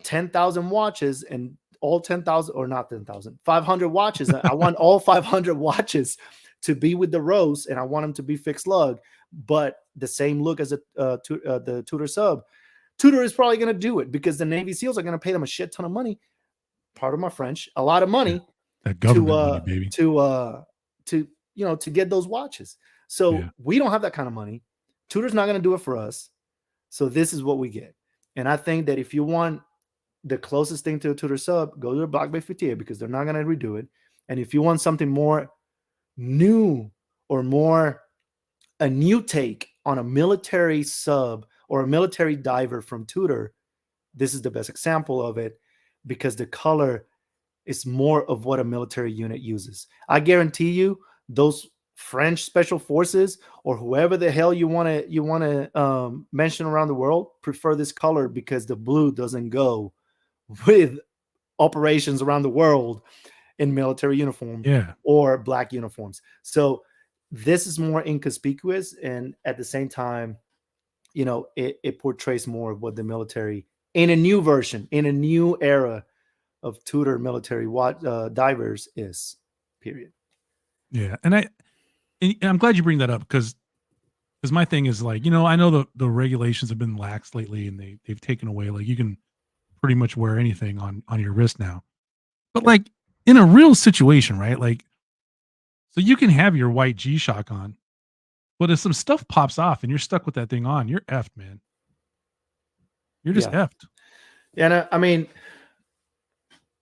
10,000 watches and all 10,000 or not 10,000, 500 watches. I want all 500 watches to be with the rose and I want them to be fixed lug, but the same look as the Tudor sub. Tudor is probably going to do it because the Navy SEALs are going to pay them a shit ton of money. Pardon my French, a lot of Yeah. money That to government money, baby. to get those watches. So we don't have that kind of money. Tudor's not going to do it for us. So this is what we get. And I think that if you want the closest thing to a Tudor sub, go to the Black Bay 58 because they're not going to redo it. And if you want something more new or more a new take on a military sub or a military diver from Tudor, this is the best example of it because the color is more of what a military unit uses. I guarantee you those French special forces or whoever the hell you want to mention around the world prefer this color because the blue doesn't go with operations around the world in military uniform or black uniforms. So this is more inconspicuous, and at the same time, it portrays more of what the military in a new version, in a new era of Tudor military divers is. Period. Yeah, and I'm glad you bring that up because my thing is like, I know the regulations have been lax lately, and they've taken away like you can pretty much wear anything on your wrist now. But like in a real situation, right? Like, so you can have your white G-Shock on, but if some stuff pops off and you're stuck with that thing on, you're effed, man. You're just effed. Yeah, and I mean,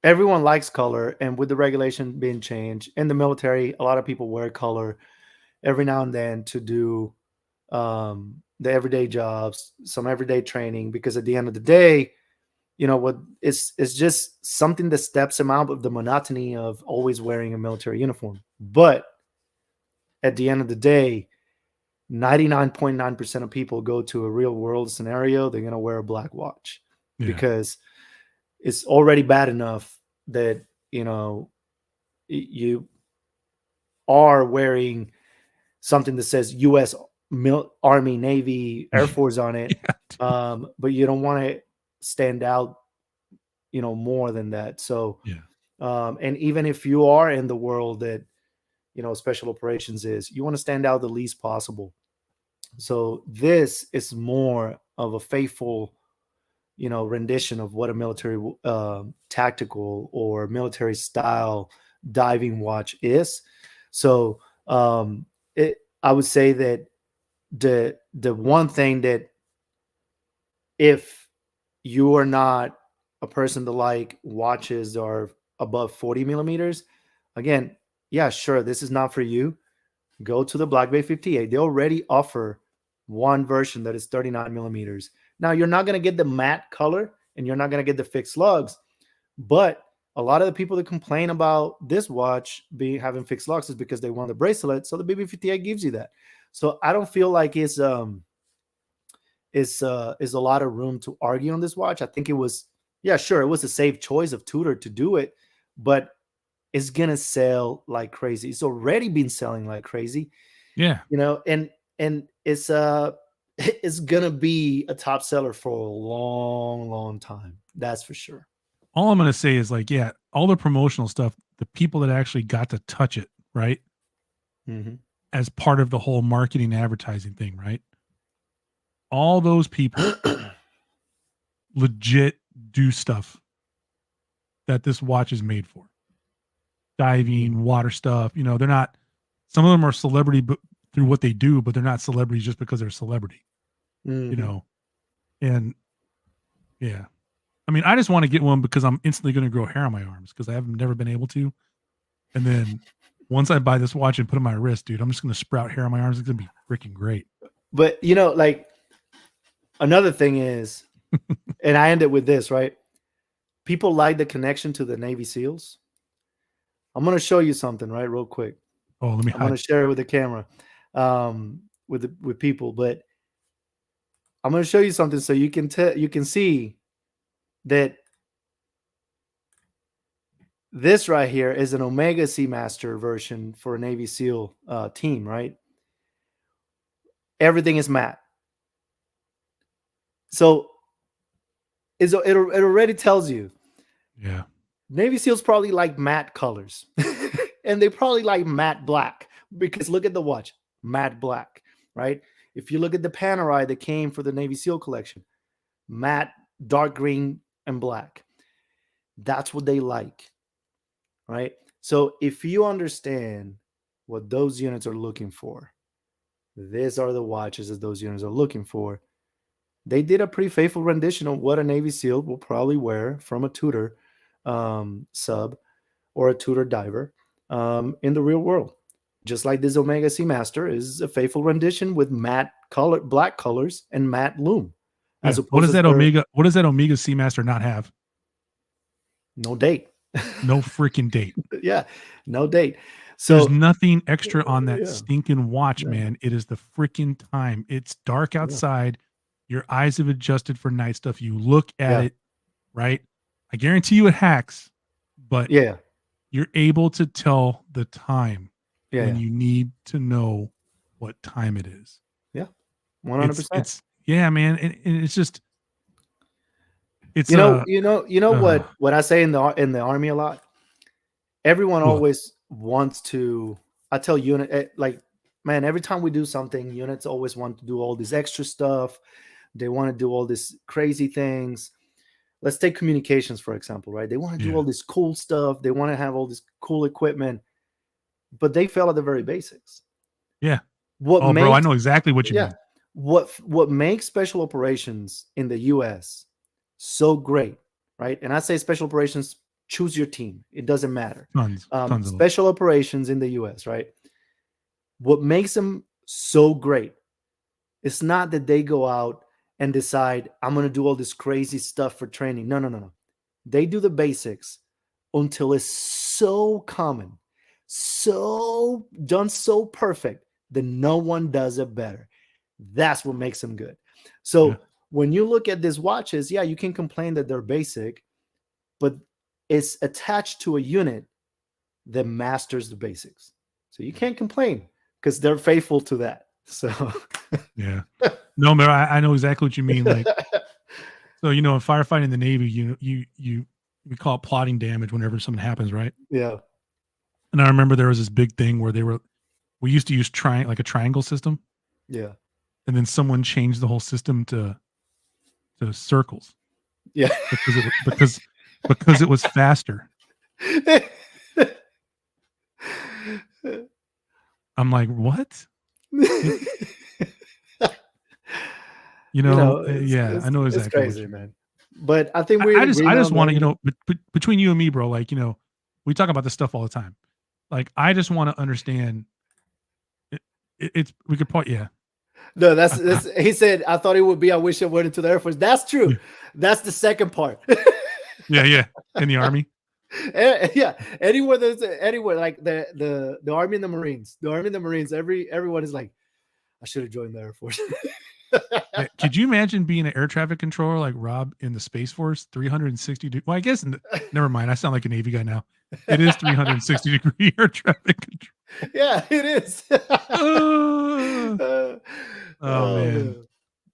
everyone likes color, and with the regulation being changed in the military, a lot of people wear color every now and then to do the everyday jobs, some everyday training, because at the end of the day, what it's just something that steps them out of the monotony of always wearing a military uniform. But at the end of the day, 99.9% of people go to a real world scenario, they're going to wear a black watch because it's already bad enough that, you are wearing something that says U.S. Army, Navy, Air Force on it. But you don't want to stand out, more than that. So, and even if you are in the world that, special operations is, you want to stand out the least possible. So this is more of a faithful, rendition of what a military tactical or military style diving watch is. So I would say that the one thing that if you are not a person that like watches are above 40 millimeters, again, yeah, sure, this is not for you. Go to the Black Bay 58. They already offer one version that is 39 millimeters. Now, you're not going to get the matte color and you're not going to get the fixed lugs, but a lot of the people that complain about this watch having fixed lugs is because they want the bracelet. So the BB58 gives you that. So I don't feel like it's a lot of room to argue on this watch. I think it was, yeah, sure, it was a safe choice of Tudor to do it, but it's gonna sell like crazy. It's already been selling like crazy. Yeah. And it's it's gonna be a top seller for a long, long time. That's for sure. All I'm gonna say is like, yeah, all the promotional stuff, the people that actually got to touch it, right? As part of the whole marketing advertising thing, right? All those people legit do stuff that this watch is made for. Diving, water stuff, they're not, some of them are celebrity through what they do, but they're not celebrities just because they're a celebrity, and yeah. I mean, I just want to get one because I'm instantly going to grow hair on my arms because I have never been able to. And then once I buy this watch and put it on my wrist, dude, I'm just going to sprout hair on my arms. It's going to be freaking great. But, like another thing is, and I ended with this, right? People like the connection to the Navy SEALs. I'm going to show you something, right? Real quick. Oh, let me I'm going to share it with the camera, with people, but I'm going to show you something so you can see that this right here is an Omega Seamaster version for a Navy SEAL team, right? Everything is matte. So it already tells you. Yeah. Navy SEALs probably like matte colors. And they probably like matte black because look at the watch, matte black, right? If you look at the Panerai that came for the Navy SEAL collection, matte, dark green, and black. That's what they like, right? So if you understand what those units are looking for, these are the watches that those units are looking for. They did a pretty faithful rendition of what a Navy SEAL will probably wear from a Tudor sub or a Tudor diver in the real world. Just like this Omega Seamaster is a faithful rendition with matte color, black colors and matte lume. Yeah. What does that Omega Seamaster not have? No date. No freaking date. Yeah, no date. So there's nothing extra on that stinking watch, man. It is the freaking time. It's dark outside. Your eyes have adjusted for night stuff. You look at it, right? I guarantee you it hacks, but you're able to tell the time when you need to know what time it is. Yeah, 100%. It's man. And it's just, it's you know what I say in the Army a lot. Everyone always wants to. I tell unit like, man, every time we do something, units always want to do all this extra stuff. They want to do all these crazy things. Let's take communications, for example, right? They want to do all this cool stuff. They want to have all this cool equipment, but they fail at the very basics. Yeah. Bro, I know exactly what you mean. What makes special operations in the U.S. so great, right? And I say special operations, choose your team. It doesn't matter. Tons of special operations in the U.S., right? What makes them so great, it's not that they go out and decide, I'm going to do all this crazy stuff for training. No. They do the basics until it's so common, so done, so perfect that no one does it better. That's what makes them good. So when you look at these watches, you can complain that they're basic, but it's attached to a unit that masters the basics. So you can't complain because they're faithful to that. So no, man, I know exactly what you mean. Like, so in firefighting in the Navy, we call it plotting damage whenever something happens, right? Yeah. And I remember there was this big thing where we used to use like a triangle system. Yeah. And then someone changed the whole system to circles. Yeah. Because it was faster. I'm like, what? I know exactly. It's crazy, man. But I think I just want to, between you and me, bro, like, we talk about this stuff all the time. Like, I just want to understand we could point, No, that's he said, I thought it would be, I wish I went into the Air Force. That's true. That's the second part. Yeah. In the Army. Anywhere like the Army and the Marines. The Army and the Marines, everyone is like, I should have joined the Air Force. Could you imagine being an air traffic controller like Rob in the Space Force? 360 well, I guess never mind. I sound like a Navy guy now. It is 360-degree air traffic control. Yeah, it is. Oh man.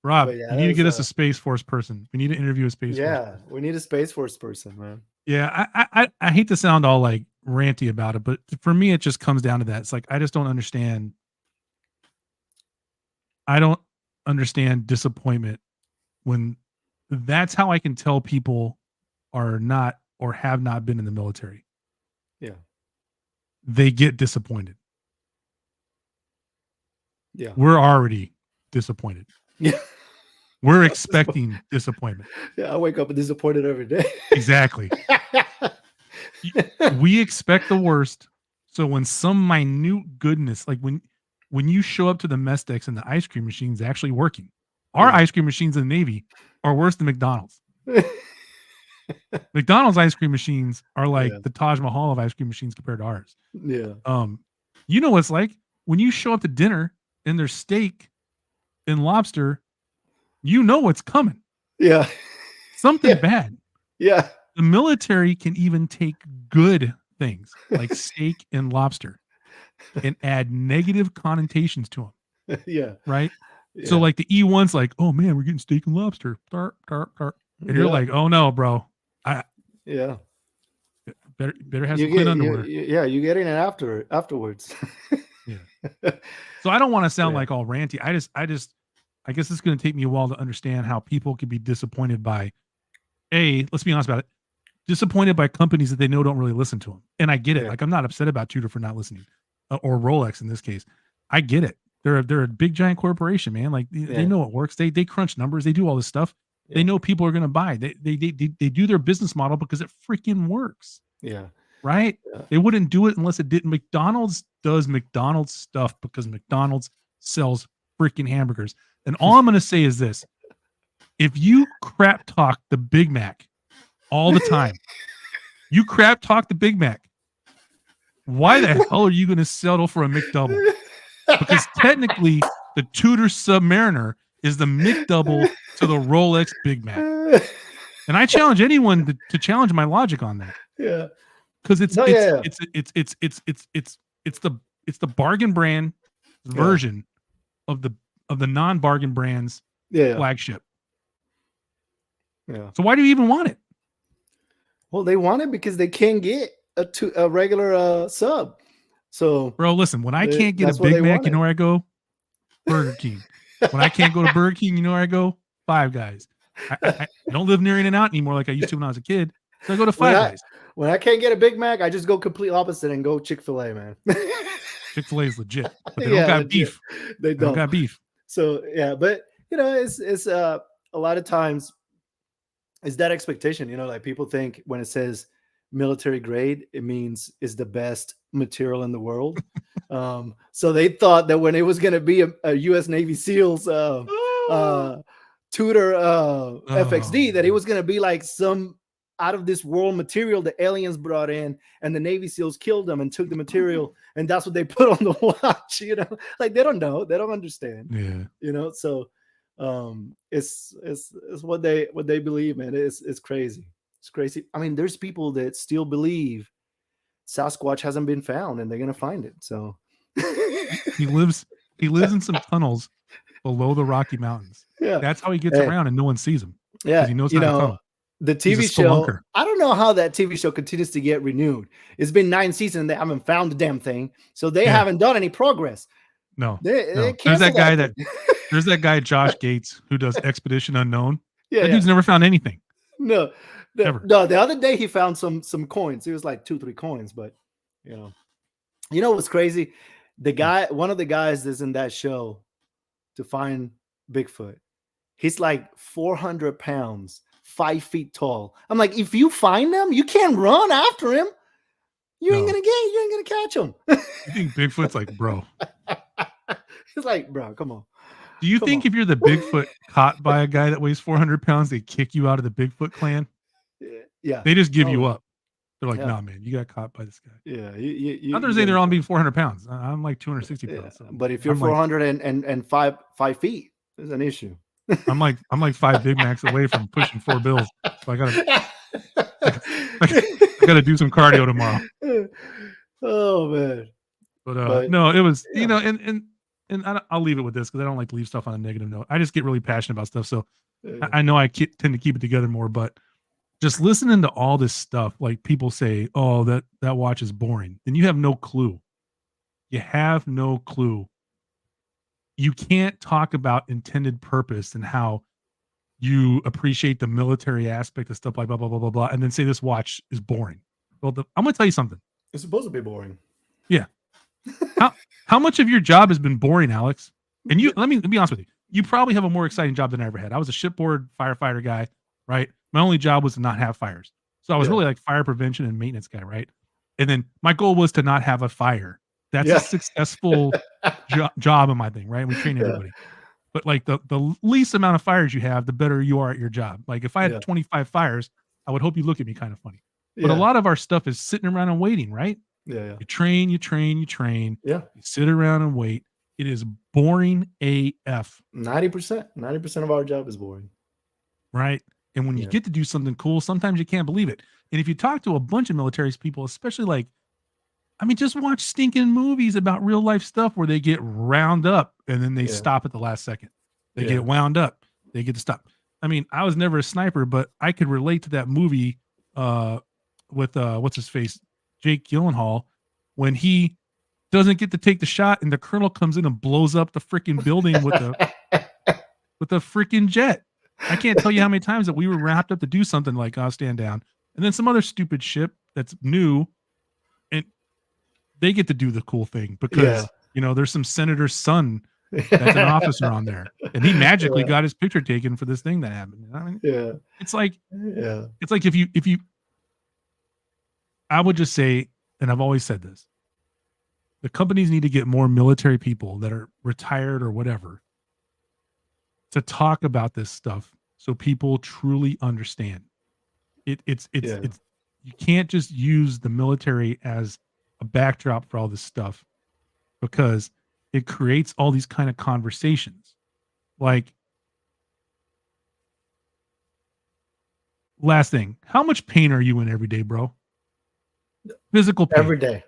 Rob, you need to get us a Space Force person. We need to interview a Space Force person. We need a Space Force person, man. Yeah, I hate to sound all like ranty about it, but for me it just comes down to that. It's like I just don't understand. I don't understand disappointment when that's how I can tell people are not or have not been in the military. Yeah. They get disappointed. Yeah. We're already disappointed. Yeah. We're expecting disappointment. Yeah, I wake up disappointed every day. Exactly. We expect the worst. So when some minute goodness, like when you show up to the mess decks and the ice cream machine's actually working, our ice cream machines in the Navy are worse than McDonald's. McDonald's ice cream machines are like the Taj Mahal of ice cream machines compared to ours. Yeah. You know what it's like when you show up to dinner and there's steak and lobster, you know what's coming. Yeah. Something bad. Yeah. The military can even take good things like steak and lobster and add negative connotations to them. Yeah. Right? Yeah. So like the E1's like, oh man, we're getting steak and lobster. And you're like, oh no, bro. Better have some clean underwear. You're getting it afterwards. Yeah. So I don't want to sound Yeah. like all ranty. I guess it's going to take me a while to understand how people can be disappointed by let's be honest about it, disappointed by companies that they know don't really listen to them. And I get it. Yeah. Like I'm not upset about Tudor for not listening, or Rolex in this case. I get it. They're a big giant corporation, man. Like they know it works. They crunch numbers. They do all this stuff. Yeah. They know people are going to buy. They do their business model because it freaking works. Yeah. Right? Yeah. They wouldn't do it unless it didn't. McDonald's does McDonald's stuff because McDonald's sells freaking hamburgers. And all I'm going to say is this: if you crap talk the Big Mac all the time, you crap talk the Big Mac, why the hell are you going to settle for a McDouble? Because technically, the Tudor Submariner is the McDouble to the Rolex Big Mac. And I challenge anyone to challenge my logic on that. Yeah. Because it's the bargain brand version of the non-bargain brand's flagship. Yeah. So why do you even want it? Well, they want it because they can't get a regular sub. So, bro, listen, when I can't get a Big Mac, you know where I go? Burger King. When I can't go to Burger King, you know where I go? Five Guys. I don't live near In-N-Out anymore like I used to when I was a kid. So I go to Five Guys. When I can't get a Big Mac, I just go complete opposite and go Chick-fil-A, man. Chick-fil-A is legit, but they don't got legit. Beef. They don't got beef. So yeah, but you know, it's a lot of times it's that expectation. You know, like people think when it says military grade, it means is the best material in the world. So they thought that when it was going to be a U.S. Navy SEALs Tudor FXD, that it was going to be like some out of this world material the aliens brought in, and the Navy SEALs killed them and took the material, and that's what they put on the watch. You know, like they don't know, they don't understand. Yeah, you know, so it's what they believe, man. It's crazy. It's crazy. I mean, there's people that still believe Sasquatch hasn't been found and they're gonna find it. So he lives in some tunnels below the Rocky Mountains. Yeah, that's how he gets around and no one sees him. Yeah, he knows how to tunnel. The TV show, I don't know how that TV show continues to get renewed. It's been 9 seasons and they haven't found the damn thing. So they haven't done any progress. No. There's that guy there's that guy, Josh Gates, who does Expedition Unknown. That dude's never found anything. No. The other day he found some coins. It was like 2-3 coins, but you know what's crazy? One of the guys that's in that show to find Bigfoot, he's like 400 pounds. 5 feet tall. I'm like, if you find them, you can't run after him. You ain't gonna catch him. You think Bigfoot's like, bro? It's like, bro, come on. Do you think if you're the Bigfoot caught by a guy that weighs 400 pounds, they kick you out of the Bigfoot clan? Yeah. They just give you up. They're like, nah, man, you got caught by this guy. Yeah. I'm not saying they're all being 400 pounds. I'm like 260 pounds. So but if you're 405 feet, there's an issue. I'm like 5 Big Macs away from pushing 4 bills. So I gotta do some cardio tomorrow. Oh man. But no, it was and I'll leave it with this because I don't like to leave stuff on a negative note. I just get really passionate about stuff. So I know I tend to keep it together more, but just listening to all this stuff, like people say, oh, that watch is boring. Then you have no clue. You have no clue. You can't talk about intended purpose and how you appreciate the military aspect of stuff like blah, blah, blah, blah, blah, and then say this watch is boring. Well, I'm going to tell you something. It's supposed to be boring. Yeah. How much of your job has been boring, Alex? And let me be honest with you. You probably have a more exciting job than I ever had. I was a shipboard firefighter guy, right? My only job was to not have fires. So I was really like fire prevention and maintenance guy, right? And then my goal was to not have a fire. That's a successful job in my thing, right? We train everybody. But like the least amount of fires you have, the better you are at your job. Like if I had 25 fires, I would hope you look at me kind of funny. But a lot of our stuff is sitting around and waiting, right? Yeah. You train. Yeah. You sit around and wait. It is boring AF. 90% of our job is boring. Right. And when you get to do something cool, sometimes you can't believe it. And if you talk to a bunch of military people, especially like, I mean, just watch stinking movies about real life stuff where they get wound up and then they stop at the last second. They get wound up. They get to stop. I mean, I was never a sniper, but I could relate to that movie with what's his face, Jake Gyllenhaal, when he doesn't get to take the shot, and the colonel comes in and blows up the freaking building with the freaking jet. I can't tell you how many times that we were wrapped up to do something like stand down, and then some other stupid ship that's new, and they get to do the cool thing because there's some senator's son that's an officer on there, and he magically got his picture taken for this thing that happened. I mean, it's like if you, I would just say, and I've always said this, the companies need to get more military people that are retired or whatever to talk about this stuff so people truly understand. It's you can't just use the military as a backdrop for all this stuff, because it creates all these kind of conversations. Like, last thing, how much pain are you in every day, bro? Physical pain. Every day.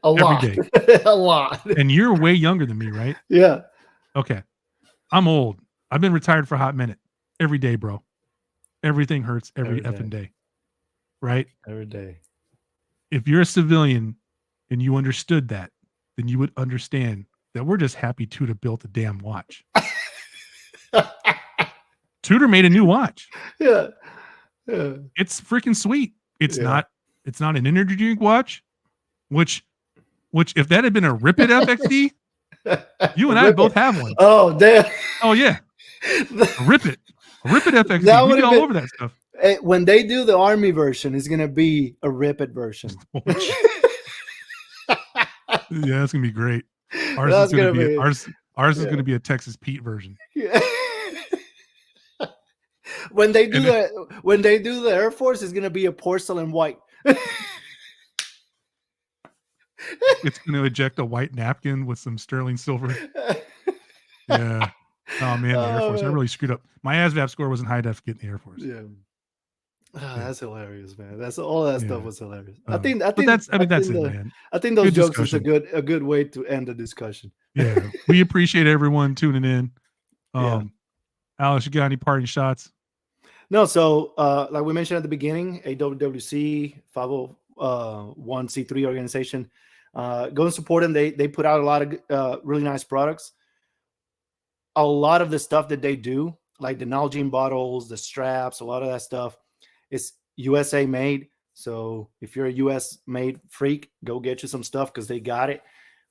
A lot. Every day. A lot. And you're way younger than me, right? Yeah. Okay. I'm old. I've been retired for a hot minute. Every day, bro. Everything hurts every effing day. Right? Every day. If you're a civilian and you understood that, then you would understand that we're just happy Tudor built a damn watch. Tudor made a new watch. Yeah. It's freaking sweet. It's not an energy drink watch, which if that had been a Rip It FXD, you and I both have one. Oh, damn. Oh, yeah. Rip It FXD. We be all over that stuff. When they do the Army version, it's going to be a Rip It version. Yeah, it's going to be great. Ours is going to be a Texas Pete version. Yeah. When they do the Air Force, it's going to be a porcelain white. It's going to eject a white napkin with some sterling silver. Yeah. Oh, man, the Air Force. I really screwed up. My ASVAB score wasn't high enough to get in the Air Force. Yeah. That's hilarious, man. That's all that stuff was hilarious. I think that's it, man. I think those good jokes discussion. is a good way to end the discussion. Yeah. We appreciate everyone tuning in. Alex, you got any parting shots? No, so like we mentioned at the beginning, AWWC 501c3 organization. Go and support them. They put out a lot of really nice products. A lot of the stuff that they do, like the Nalgene bottles, the straps, a lot of that stuff is USA made. So if you're a US made freak, go get you some stuff because they got it.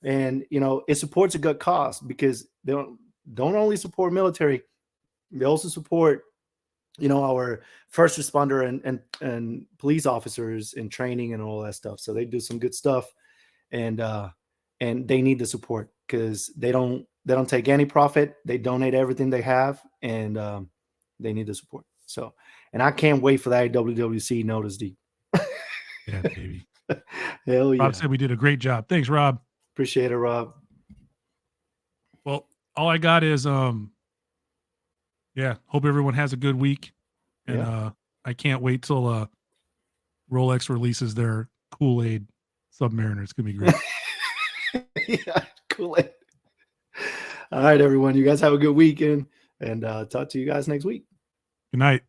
And it supports a good cause, because they don't only support military, they also support our first responder and police officers in training and all that stuff. So they do some good stuff, and they need the support because they don't take any profit. They donate everything they have, and they need the support. So, and I can't wait for that WWC Notice D. Yeah, baby. Hell yeah. Rob said we did a great job. Thanks, Rob. Appreciate it, Rob. Well, all I got is hope everyone has a good week. And I can't wait till Rolex releases their Kool-Aid Submariner. It's gonna be great. Yeah, Kool-Aid. All right, everyone. You guys have a good weekend, and talk to you guys next week. Good night.